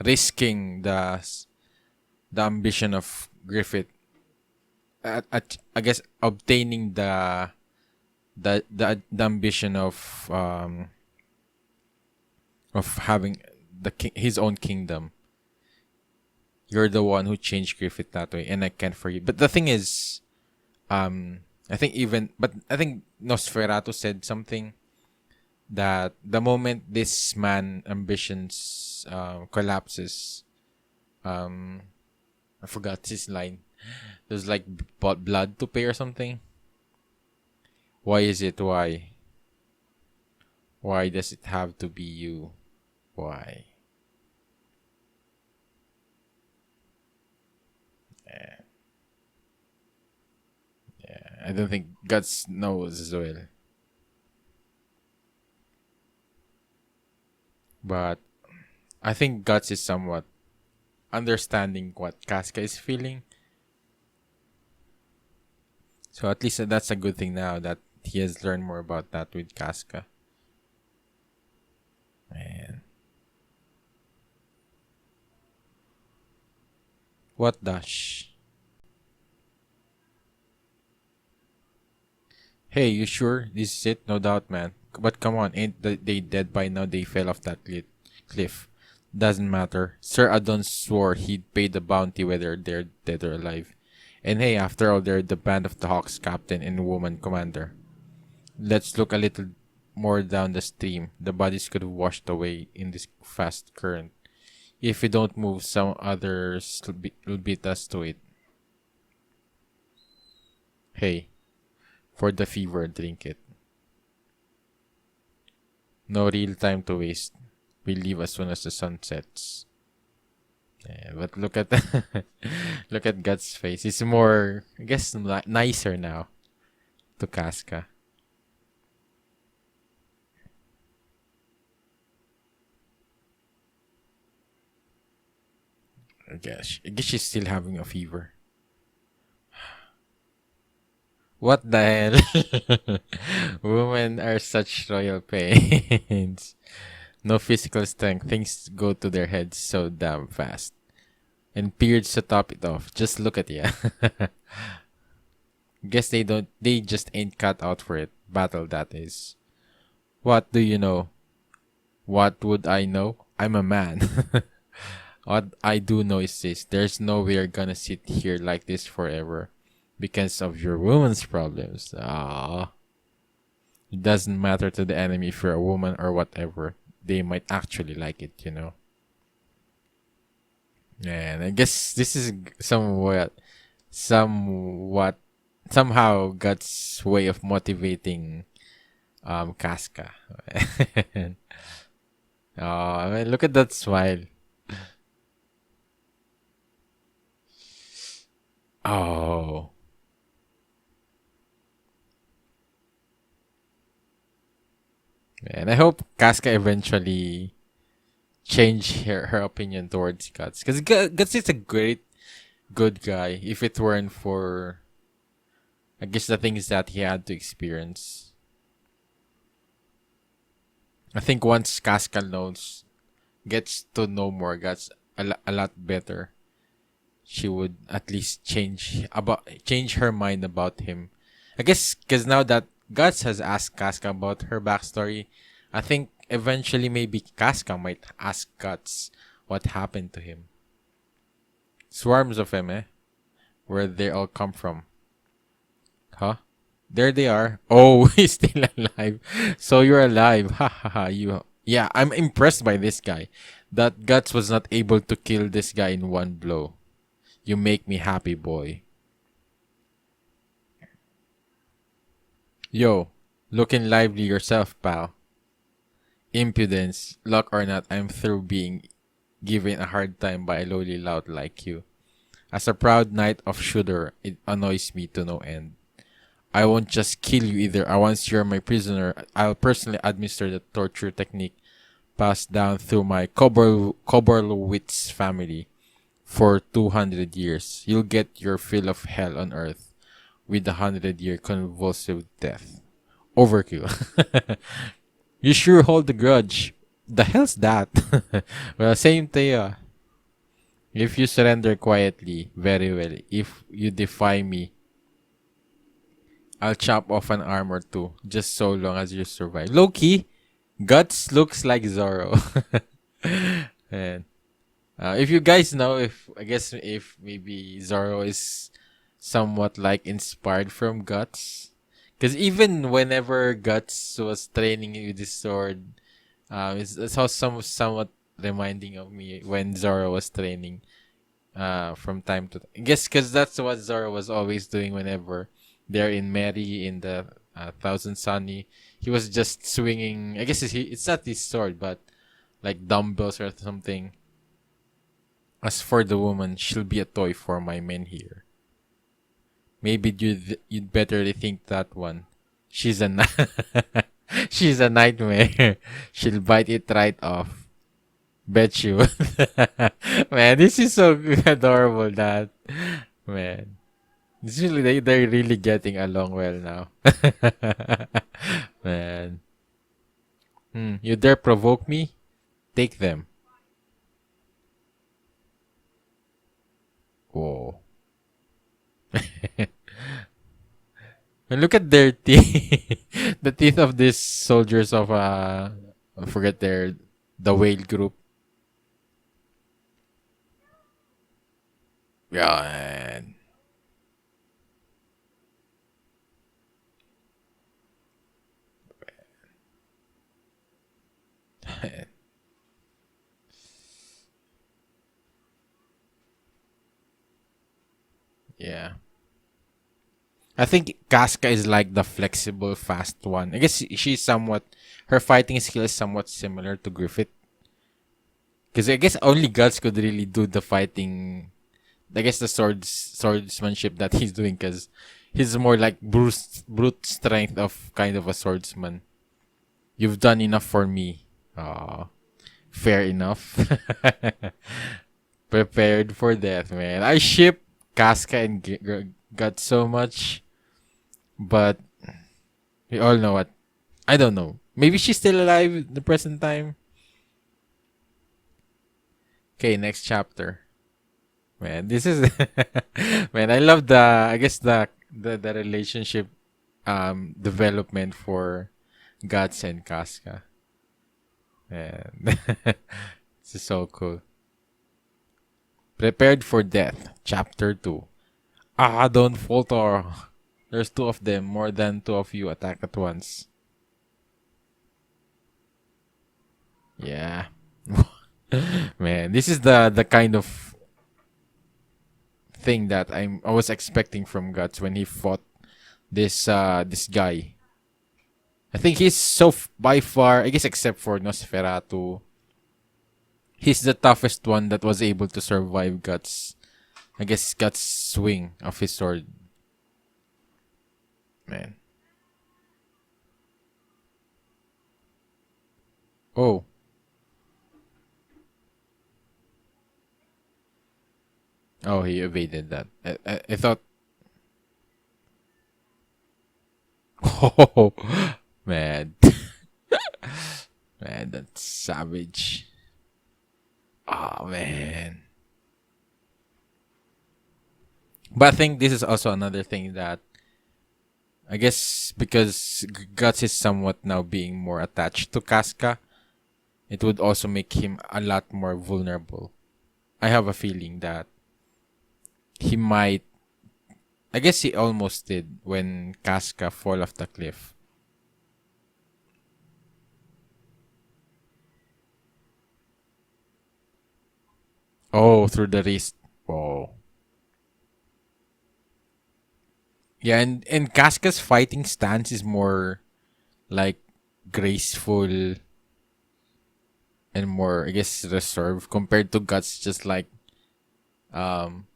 risking the ambition of Griffith at I guess obtaining the ambition of having his own kingdom. You're the one who changed Griffith that way, and I can't forgive. But the thing is, I think Nosferatu said something that the moment this man ambitions collapses, I forgot his line. There's like blood to pay or something. Why is it? Why? Why does it have to be you? Why? I don't think Guts knows as well. But I think Guts is somewhat understanding what Casca is feeling. So at least that's a good thing now that he has learned more about that with Casca. Man. What dash? Hey, you sure this is it? No doubt, man. But come on, ain't they dead by now? They fell off that cliff. Doesn't matter. Sir Adon swore he'd pay the bounty whether they're dead or alive. And hey, after all, they're the Band of the Hawks captain and woman commander. Let's look a little more down the stream. The bodies could have washed away in this fast current. If we don't move, some others will beat us to it. Hey, for the fever, drink it. No real time to waste. We leave as soon as the sun sets. Yeah, but look at look at Guts' face. He's more, I guess, nicer now to Casca. I guess she's still having a fever. What the hell? Women are such royal pains. No physical strength. Things go to their heads so damn fast. And periods to top it off. Just look at ya. Guess they don't. They just ain't cut out for it. Battle that is. What do you know? What would I know? I'm a man. What I do know is this: there's no way you're gonna sit here like this forever, because of your woman's problems. Ah, it doesn't matter to the enemy if you're a woman or whatever. They might actually like it, you know. And I guess this is somewhat, somehow God's way of motivating Casca. Oh, I mean, look at that smile. Oh, and I hope Casca eventually change her opinion towards Guts, because Guts is a great good guy. If it weren't for, I guess, the things that he had to experience, I think once Casca knows, gets to know more Guts a lot better, she would at least change her mind about him. I guess because now that Guts has asked Casca about her backstory, I think eventually maybe Casca might ask Guts what happened to him. Swarms of them, eh? Where they all come from. Huh? There they are. Oh, he's still alive. So you're alive. Ha ha ha. Yeah, I'm impressed by this guy. That Guts was not able to kill this guy in one blow. You make me happy, boy. Yo, looking lively yourself, pal. Impudence, luck or not, I'm through being given a hard time by a lowly lout like you. As a proud knight of Shudder, it annoys me to no end. I won't just kill you either. Once you're my prisoner, I'll personally administer the torture technique passed down through my Koborlowitz family for 200 years. You'll get your fill of hell on earth with a 100-year convulsive death. Overkill. You sure hold the grudge. The hell's that? Well, same to you. If you surrender quietly, very well. If you defy me, I'll chop off an arm or two, just so long as you survive. Low-key, Guts looks like Zoro. And if you guys know, if maybe Zoro is somewhat like inspired from Guts, because even whenever Guts was training with his sword, it's also somewhat reminding of me when Zoro was training. From time to time. I guess because that's what Zoro was always doing whenever they're in Mary in the Thousand Sunny. He was just swinging. I guess it's not his sword, but like dumbbells or something. As for the woman, she'll be a toy for my men here. Maybe you'd better rethink that one. She's a she's a nightmare. She'll bite it right off. Bet you. Man, this is so adorable, that. Man. This really, they're really getting along well now. Man. You dare provoke me? Take them. Whoa. And look at their teeth. The teeth of these soldiers of I forget the whale group. Yeah, man. Yeah. I think Casca is like the flexible, fast one. I guess she's somewhat, her fighting skill is somewhat similar to Griffith. Because I guess only Guts could really do the fighting. I guess the swordsmanship that he's doing, because he's more like brute strength of kind of a swordsman. You've done enough for me. Fair enough. Prepared for death, man. I ship Casca and Guts so much, but we all know what. I don't know. Maybe she's still alive at the present time. Okay, next chapter. Man, this is man, I love the I guess the relationship development for Guts and Casca. Man. This is so cool. Prepared for death, chapter 2. Don't falter. There's two of them, more than two of you attack at once. Yeah. Man, this is the kind of thing that I was expecting from Guts when he fought this guy. I think he's by far, I guess except for Nosferatu, he's the toughest one that was able to survive Guts. I guess Guts' swing of his sword. Man. Oh. Oh, he evaded that. I thought. Oh, man. Man, that's savage. Oh, man. But I think this is also another thing that I guess because Guts is somewhat now being more attached to Casca, it would also make him a lot more vulnerable. I have a feeling that he might. I guess he almost did when Casca fall off the cliff. Oh, through the wrist. Oh. Yeah, and Casca's fighting stance is more like graceful and more, I guess, reserved compared to Guts. Um,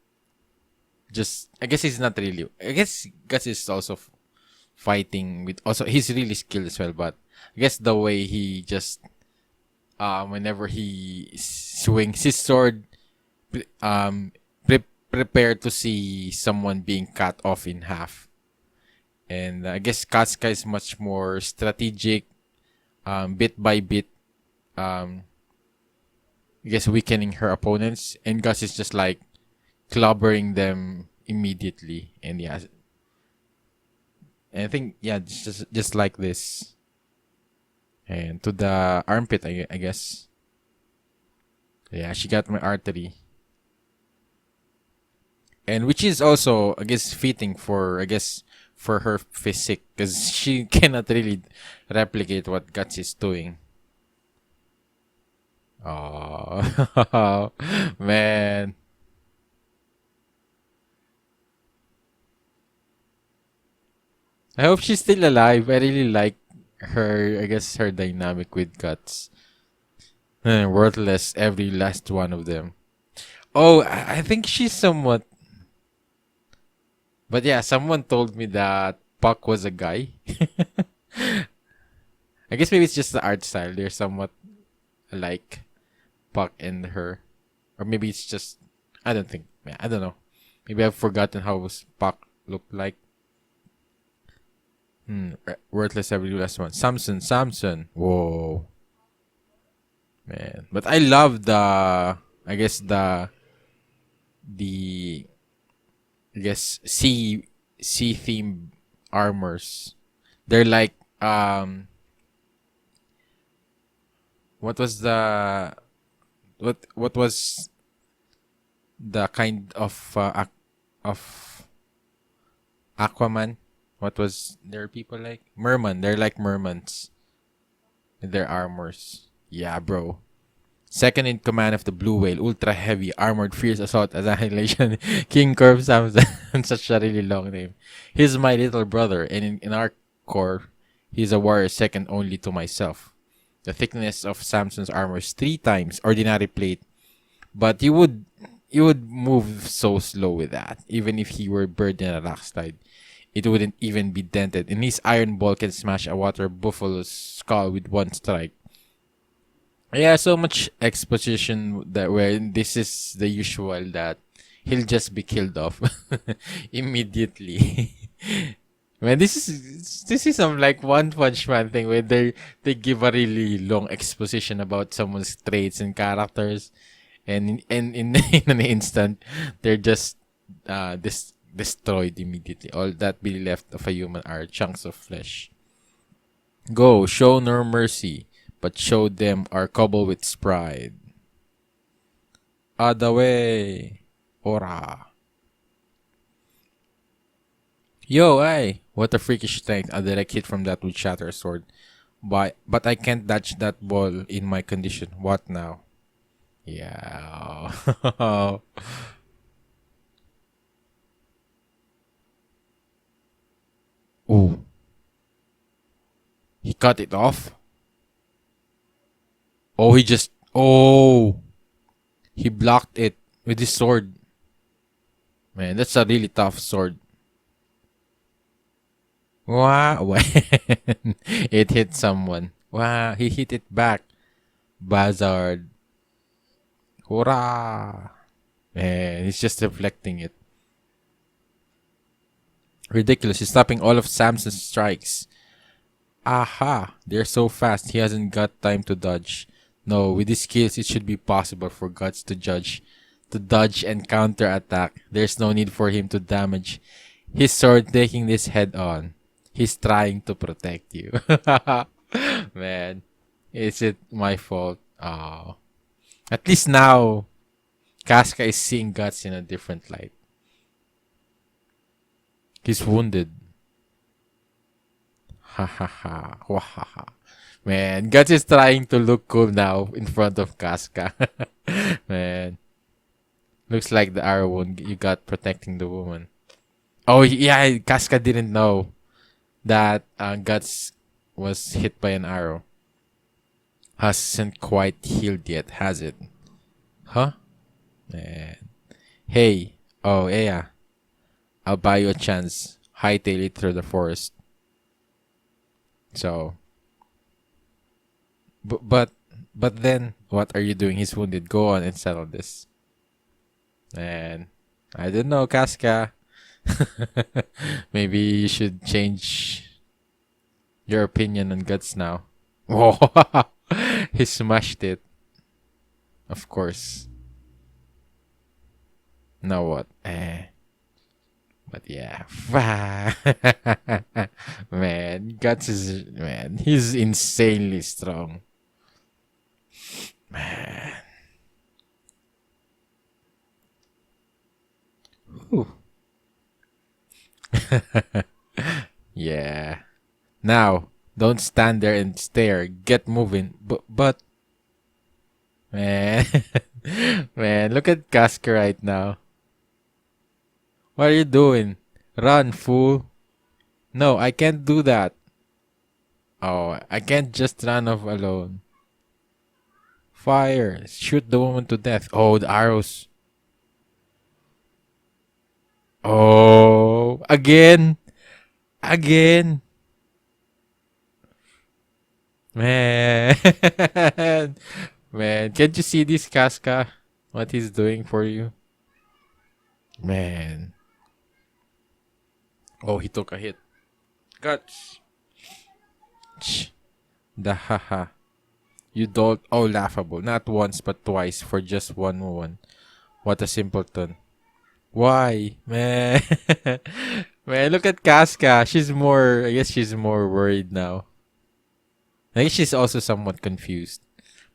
just I guess he's not really. I guess Guts is also fighting with. Also, he's really skilled as well. But I guess the way he just whenever he swings his sword, prepare to see someone being cut off in half. And I guess Casca is much more strategic, bit by bit. I guess weakening her opponents, and Gus is just like clobbering them immediately. And yeah, and I think yeah, just like this, and to the armpit, I guess. Yeah, she got my artery. And which is also, I guess, fitting for, I guess, for her physique, because she cannot really replicate what Guts is doing. Oh, man. I hope she's still alive. I really like her, I guess, her dynamic with Guts. Worthless, every last one of them. Oh, I think she's somewhat. But yeah, someone told me that Puck was a guy. I guess maybe it's just the art style. They're somewhat like Puck and her. Or maybe it's just. I don't think. I don't know. Maybe I've forgotten how Puck looked like. Worthless every last one. Samson. Whoa. Man. But I love I guess the I guess sea themed armors. They're like what was the what was the kind of of Aquaman? What was their people like? Merman. They're like mermans with their armors. Yeah, bro. Second in command of the Blue Whale, ultra heavy, armored, fierce assault, annihilation, King Curve Samson. Such a really long name. He's my little brother, and in our corps, he's a warrior second only to myself. The thickness of Samson's armor is 3 times ordinary plate, but you would move so slow with that. Even if he were buried in a rock slide, it wouldn't even be dented. And his iron ball can smash a water buffalo's skull with one strike. Yeah, so much exposition that where this is the usual that he'll just be killed off immediately. Man, this is some like One Punch Man thing where they give a really long exposition about someone's traits and characters, and in in an instant they're just destroyed immediately. All that be left of a human are chunks of flesh. Go, show no mercy, but show them our Kobolwitz pride. Other way, ora. Yo, ay! What a freakish strength! A direct hit from that would shatter a sword. But I can't dodge that ball in my condition. What now? Yeah. Ooh. He cut it off? Oh, he just... Oh! He blocked it with his sword. Man, that's a really tough sword. Wow. When it hit someone. Wow, he hit it back. Bazard. Hurrah! Man, he's just deflecting it. Ridiculous. He's stopping all of Samson's strikes. Aha! They're so fast, he hasn't got time to dodge. No, with his skills, it should be possible for Guts to dodge and counter attack. There's no need for him to damage his sword taking this head on. He's trying to protect you. Man, is it my fault? Oh. At least now, Casca is seeing Guts in a different light. He's wounded. Ha ha ha. Wahaha. Man, Guts is trying to look cool now in front of Casca. Man. Looks like the arrow wound you got protecting the woman. Oh, yeah, Casca didn't know that Guts was hit by an arrow. Hasn't quite healed yet, has it? Huh? Man. Hey. Oh, yeah. I'll buy you a chance. Hightail it through the forest. So. But then, what are you doing? He's wounded. Go on and settle this. And I don't know, Casca. Maybe you should change your opinion on Guts now. Oh, he smashed it. Of course. Now what? But yeah. Man, Guts is... Man, he's insanely strong. Man. Whew. Yeah. Now, don't stand there and stare. Get moving. But man, man, look at Casca right now. What are you doing? Run, fool. No, I can't do that. Oh, I can't just run off alone. Fire. Shoot the woman to death. Oh, the arrows. Oh, again. Again. Man. Man, can't you see this Casca? What he's doing for you? Man. Oh, he took a hit. Guts. The haha. You don't. Oh, laughable. Not once, but twice for just one woman. What a simpleton. Why? Man. Man, look at Casca. I guess she's more worried now. I guess she's also somewhat confused.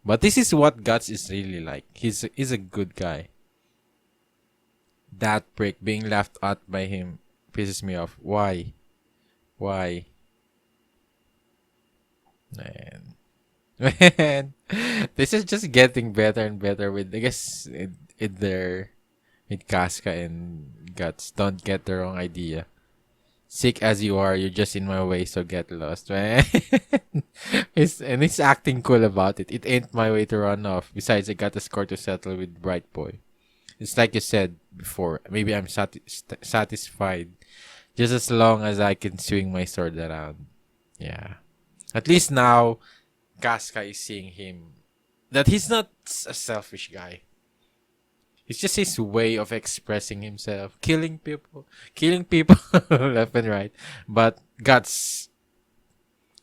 But this is what Guts is really like. He's a good guy. That prick being laughed at by him pisses me off. Why? Why? Man, this is just getting better and better with, I guess, with Casca and Guts. Don't get the wrong idea. Sick as you are, you're just in my way, so get lost, man. He's acting cool about it. It ain't my way to run off. Besides, I got a score to settle with Bright Boy. It's like you said before. Maybe I'm satisfied just as long as I can swing my sword around. Yeah. At least now, Casca is seeing him that he's not a selfish guy. It's just his way of expressing himself, killing people left and right. But Guts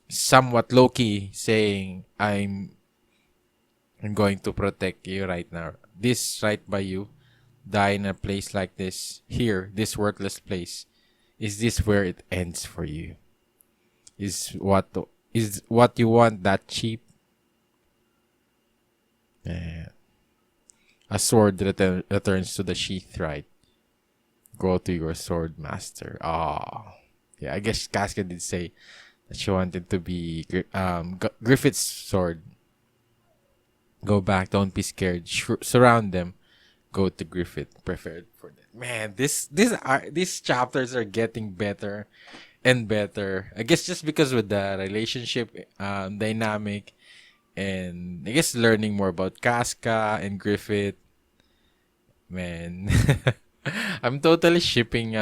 somewhat low key saying, I'm going to protect you right now. This right by you, die in a place like this. Here, this worthless place. Is this where it ends for you? Is what you want that cheap? Man. A sword returns to the sheath, right? Go to your sword master. Ah, yeah. I guess Casca did say that she wanted to be Griffith's sword. Go back. Don't be scared. Surround them. Go to Griffith. Prepared for that. Man, these chapters are getting better and better. I guess just because with the relationship dynamic, and I guess learning more about Casca and Griffith. Man, I'm totally shipping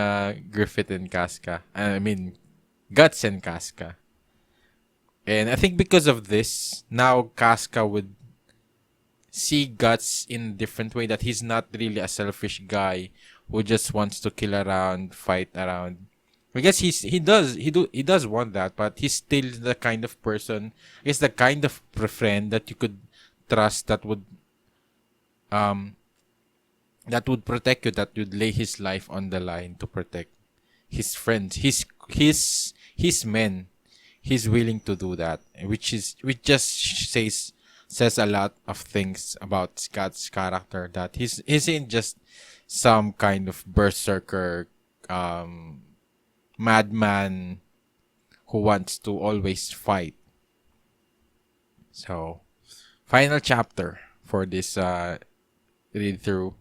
Griffith and Casca. I mean, Guts and Casca. And I think because of this, now Casca would see Guts in a different way, that he's not really a selfish guy who just wants to kill around, fight around. I guess he does want that, but he's still the kind of person, I guess the kind of friend that you could trust, um that would protect you, that would lay his life on the line to protect his friends, his men. He's willing to do that, which just says a lot of things about Scott's character, that he's isn't just some kind of berserker madman who wants to always fight. So, final chapter for this read through.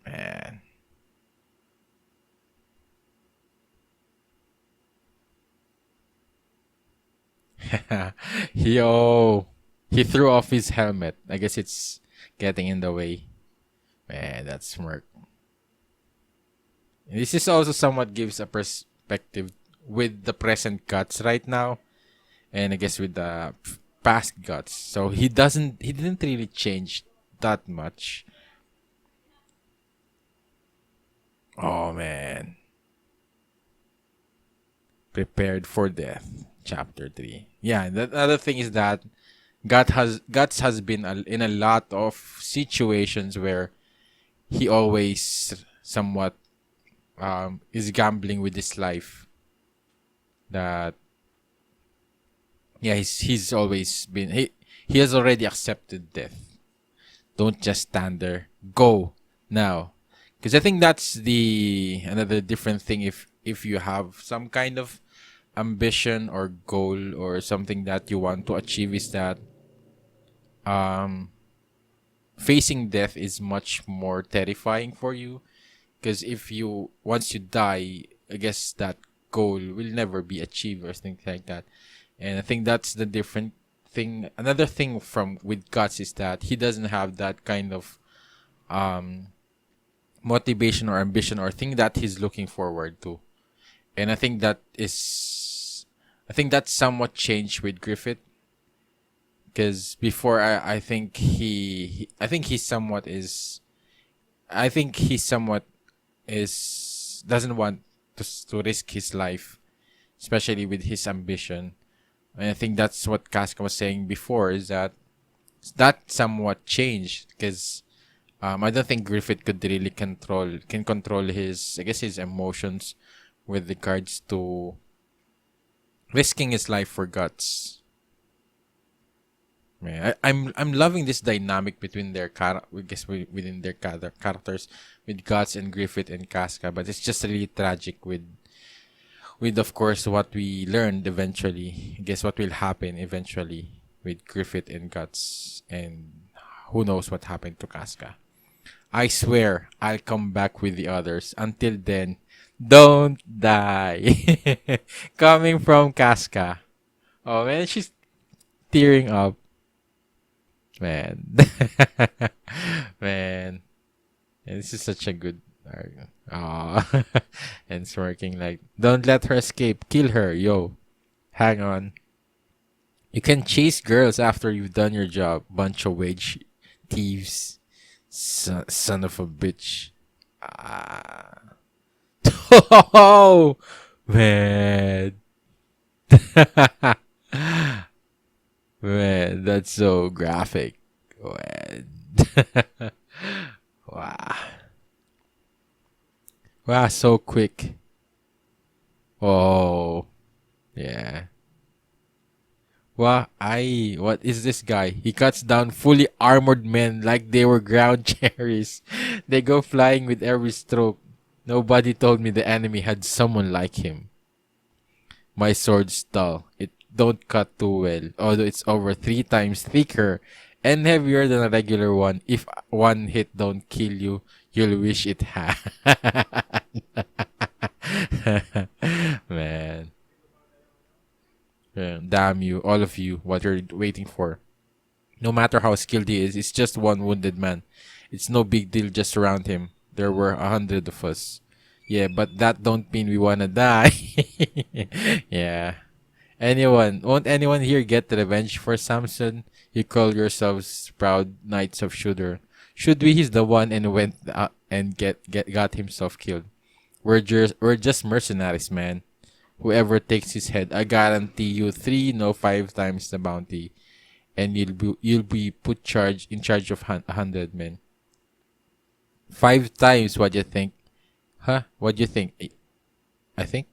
Man. He threw off his helmet. I guess it's getting in the way. Man, that smirk. This is also somewhat gives a perspective with the present Guts right now, and I guess with the past Guts. So he didn't really change that much. Oh man. Prepared for death. Chapter 3. Yeah, the other thing is that Guts has been in a lot of situations where he always somewhat is gambling with his life. That yeah, he's always been he has already accepted death. Don't just stand there. Go now. Because I think that's the another different thing, if you have some kind of ambition or goal or something that you want to achieve, is that facing death is much more terrifying for you, because if you once you die, I guess that goal will never be achieved or things like that. And I think that's the different thing. Another thing from with Guts is that he doesn't have that kind of motivation or ambition or thing that he's looking forward to. And I think that's somewhat changed with Griffith, because before I think he somewhat is doesn't want to risk his life, especially with his ambition. And I think that's what Casca was saying before, is that somewhat changed, because I don't think Griffith could really control his emotions with regards to risking his life for Guts. Man, I'm loving this dynamic between within their characters, with Guts and Griffith and Casca, but it's just really tragic with of course what we learned eventually. I guess what will happen eventually with Griffith and Guts, and who knows what happened to Casca. I swear I'll come back with the others. Until then, don't die. Coming from Casca. Oh man, she's tearing up. Man. Man. And this is such a good argument. Oh. And smirking like, don't let her escape. Kill her, yo. Hang on. You can chase girls after you've done your job. Bunch of wage thieves. Son of a bitch. Ah. Oh, man. Man, that's so graphic. Man. Wow. Wow, so quick. Oh, yeah. Wow, what is this guy? He cuts down fully armored men like they were ground cherries. They go flying with every stroke. Nobody told me the enemy had someone like him. My sword's dull. It don't cut too well, although it's over 3 times thicker and heavier than a regular one. If one hit don't kill you, you'll wish it had. Man. Yeah, damn you, all of you, what you're waiting for. No matter how skilled he is, it's just one wounded man. It's no big deal, just surround him. There were 100 of us. Yeah, but that don't mean we wanna die. Yeah. Won't anyone here get revenge for Samson? You call yourselves proud knights of Shudder. Should we? He's the one and went and got himself killed. We're just mercenaries, man. Whoever takes his head, I guarantee you 3, no 5 times the bounty, and you'll be put in charge of 100 men. 5 times? What do you think? Huh? What do you think? I think.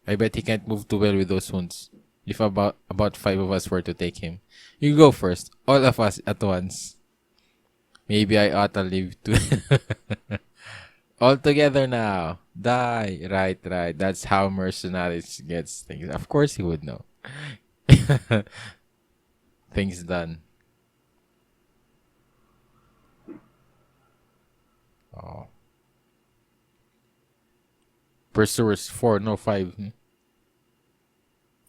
I bet he can't move too well with those wounds. If about 5 of us were to take him, you go first. All of us at once. Maybe I ought to leave too. All together now. Die. Right. That's how mercenaries gets things. Of course he would know. Things done. Oh. Pursuers 4, no 5.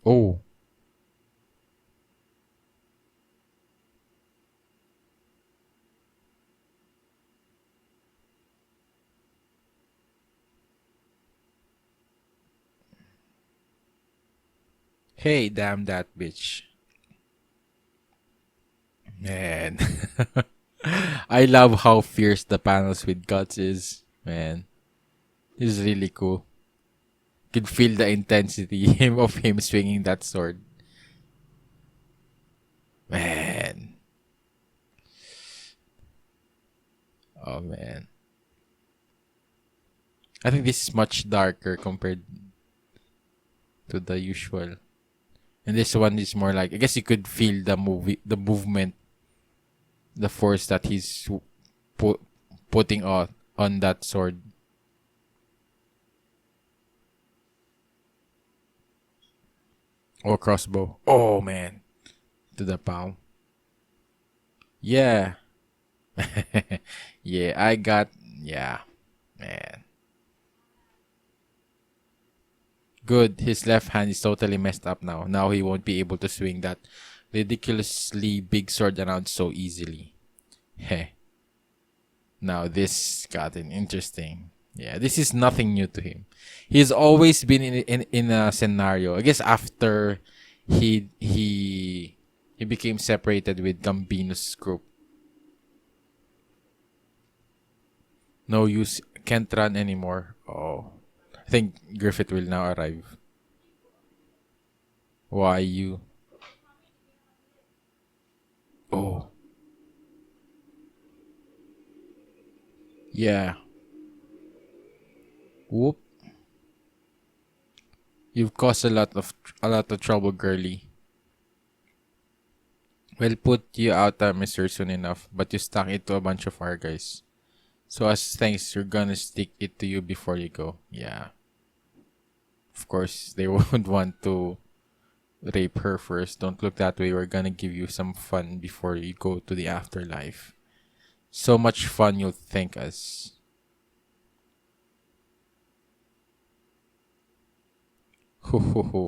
Oh. Hey, damn that bitch. Man. I love how fierce the panels with Guts is. Man. It's really cool. Could feel the intensity of him swinging that sword. Man. Oh man. I think this is much darker compared to the usual. And this one is more like, I guess you could feel the movement, the force that he's pu- putting on that sword. Or crossbow. Oh man. To the palm. Yeah. Yeah, yeah, man. Good. His left hand is totally messed up now. Now he won't be able to swing that ridiculously big sword around so easily. Heh. Now this gotten interesting. Yeah, this is nothing new to him. He's always been in a scenario. I guess after he became separated with Gambino's group. No use. Can't run anymore. Oh. I think Griffith will now arrive. Why you? Oh. Yeah. Whoop. You've caused a lot of trouble, girly. We'll put you out, mister, soon enough, but you stuck it to a bunch of our guys. So as thanks, you're gonna stick it to you before you go. Yeah. Of course, they won't want to rape her first. Don't look that way. We're gonna give you some fun before you go to the afterlife. So much fun you'll think us.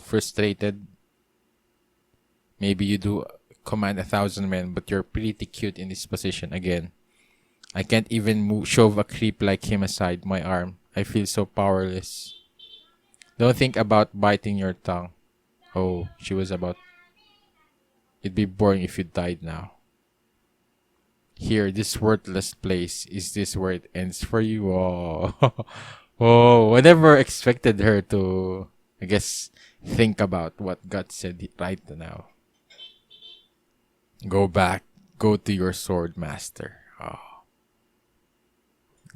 Frustrated. Maybe you do command 1,000 men, but you're pretty cute in this position again. I can't even shove a creep like him aside my arm. I feel so powerless. Don't think about biting your tongue. Oh, she was about. It'd be boring if you died now. Here, this worthless place. Is this where it ends for you? Oh, oh, I never expected her to, I guess, think about what God said right now. Go back. Go to your sword, master. Oh,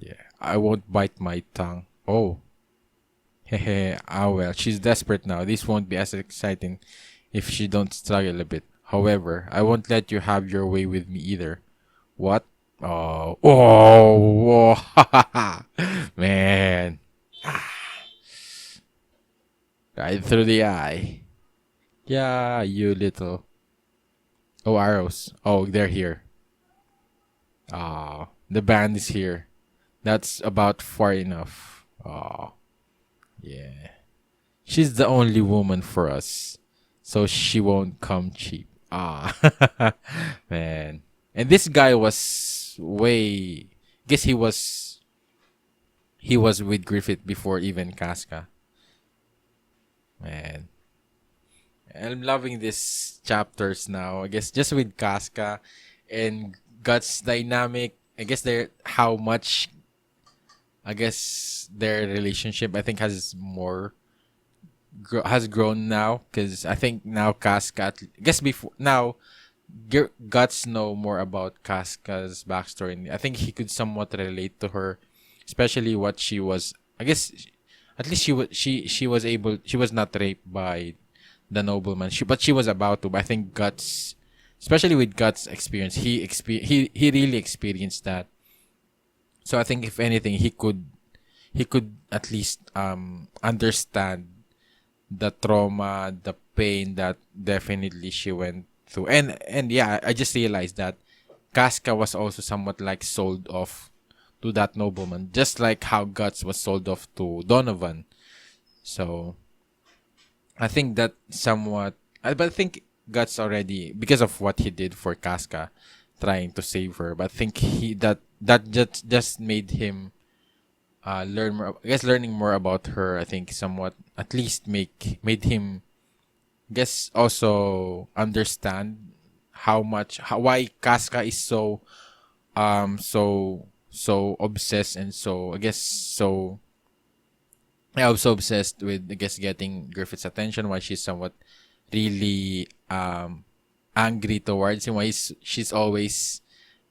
yeah. I won't bite my tongue. Oh, hehe. Ah, well, she's desperate now. This won't be as exciting if she don't struggle a bit. However, I won't let you have your way with me either. What? Oh, oh, whoa. Man. Right through the eye. Yeah, you little. Oh, arrows. Oh, they're here. Oh, the band is here. That's about far enough. Oh, yeah. She's the only woman for us. So she won't come cheap. Ah, man. And this guy was way. Guess he was with Griffith before even Casca. Man, I'm loving these chapters now. I guess just with Casca and Guts dynamic. I guess they're how much. I guess their relationship I think has grown now because I think now Casca. I guess before now Guts know more about Casca's backstory. And I think he could somewhat relate to her, especially what she was. I guess at least she was able. She was not raped by the nobleman. But she was about to. But I think Guts, especially with Guts' experience, he really experienced that. So I think if anything, he could at least understand the trauma, the pain that definitely she went through. And yeah, I just realized that Casca was also somewhat like sold off to that nobleman, just like how Guts was sold off to Donovan. So I think that somewhat, but I think Guts already because of what he did for Casca, trying to save her. But I think that just made him learn more. I guess learning more about her. I think somewhat at least made him guess also understand why Casca is so obsessed and so I guess so yeah, I'm so obsessed with I guess getting Griffith's attention, why she's somewhat really angry towards him, why she's always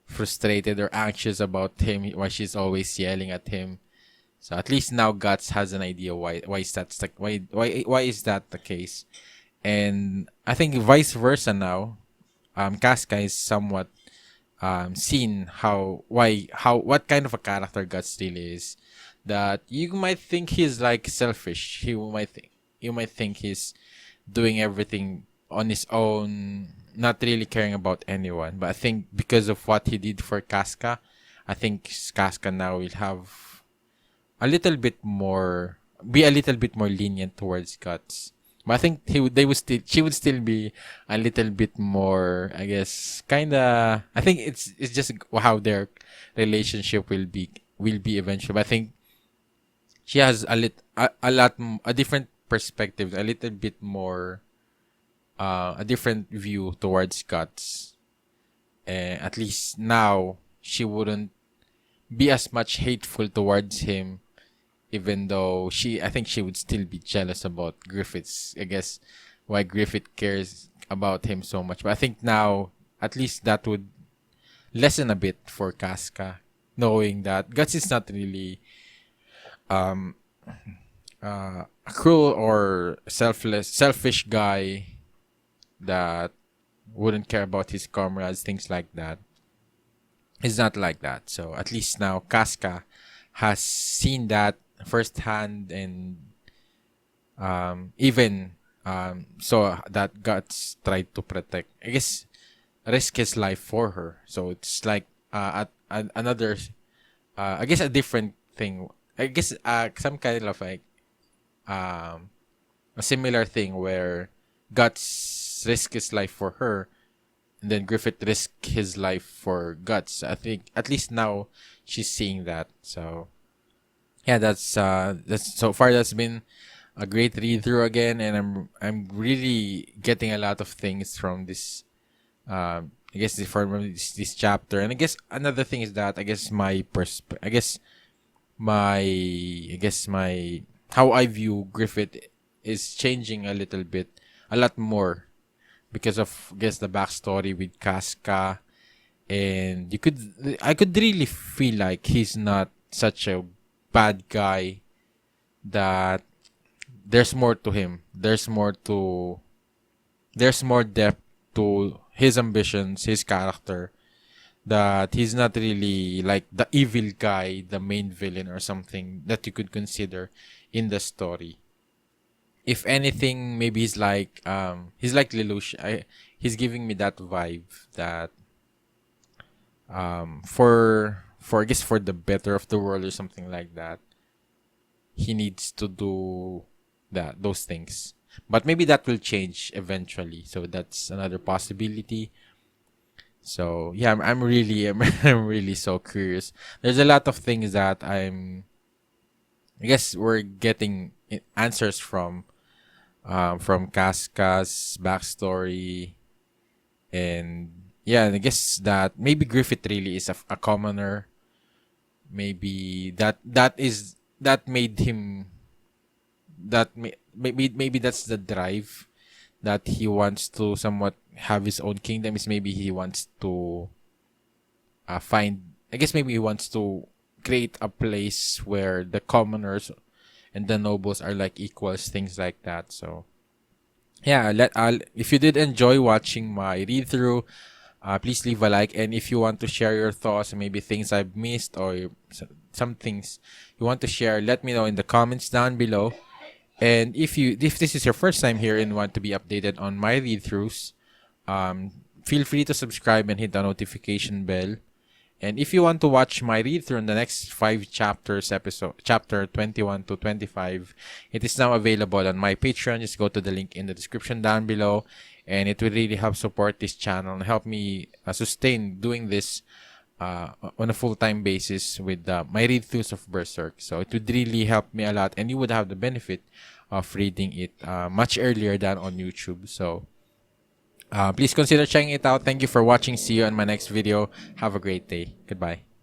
frustrated or anxious about him, why she's always yelling at him. So at least now Guts has an idea why is that why is that the case. And I think vice versa now, Casca is somewhat seen how what kind of a character Guts really is. That you might think he's like selfish. You might think he's doing everything on his own, not really caring about anyone. But I think because of what he did for Casca, I think Casca now will have a little bit more be a little bit more lenient towards Guts. But I think she would still be a little bit more, I guess, kinda. I think it's just how their relationship will be eventually. But I think she has a different perspective, a little bit more, a different view towards Guts. At least now she wouldn't be as much hateful towards him, even though I think she would still be jealous about Griffith's. I guess why Griffith cares about him so much. But I think now, at least that would lessen a bit for Casca, knowing that Guts is not really um a cruel or selfish guy that wouldn't care about his comrades, things like that. He's not like that. So at least now Casca has seen that firsthand, and even so that Guts tried to protect, I guess, risk his life for her. So it's like another, I guess a different thing. I guess some kind of like um a similar thing where Guts risked his life for her, and then Griffith risked his life for Guts. I think at least now she's seeing that. So yeah, that's so far that's been a great read through again, and I'm really getting a lot of things from this. I guess from this chapter, and I guess another thing is that I guess my how I view Griffith is changing a little bit, a lot more because of I guess the backstory with Casca, and I could really feel like he's not such a bad guy. That there's more to him. There's more depth to his ambitions, his character. That he's not really like the evil guy, the main villain or something that you could consider in the story. If anything, maybe he's like Lelouch. He's giving me that vibe that for I guess for the better of the world or something like that, he needs to do those things. But maybe that will change eventually. So that's another possibility. So yeah, I'm really I'm really so curious. There's a lot of things that I guess we're getting answers from Casca's backstory, and yeah, and I guess that maybe Griffith really is a commoner. Maybe that made him maybe that's the drive that he wants to somewhat have his own kingdom. Is maybe he wants to find. I guess maybe he wants to create a place where the commoners and the nobles are like equals, things like that. So yeah, if you did enjoy watching my read through, please leave a like, and if you want to share your thoughts and maybe things I've missed or some things you want to share, let me know in the comments down below. And if this is your first time here and want to be updated on my read throughs, feel free to subscribe and hit the notification bell. And if you want to watch my read through in the next 5 chapters chapter 21 to 25, it is now available on my Patreon. Just go to the link in the description down below, and it will really help support this channel and help me sustain doing this on a full-time basis with my read throughs of Berserk. So it would really help me a lot, and you would have the benefit of reading it much earlier than on YouTube. So please consider checking it out. Thank you for watching. See you in my next video. Have a great day. Goodbye.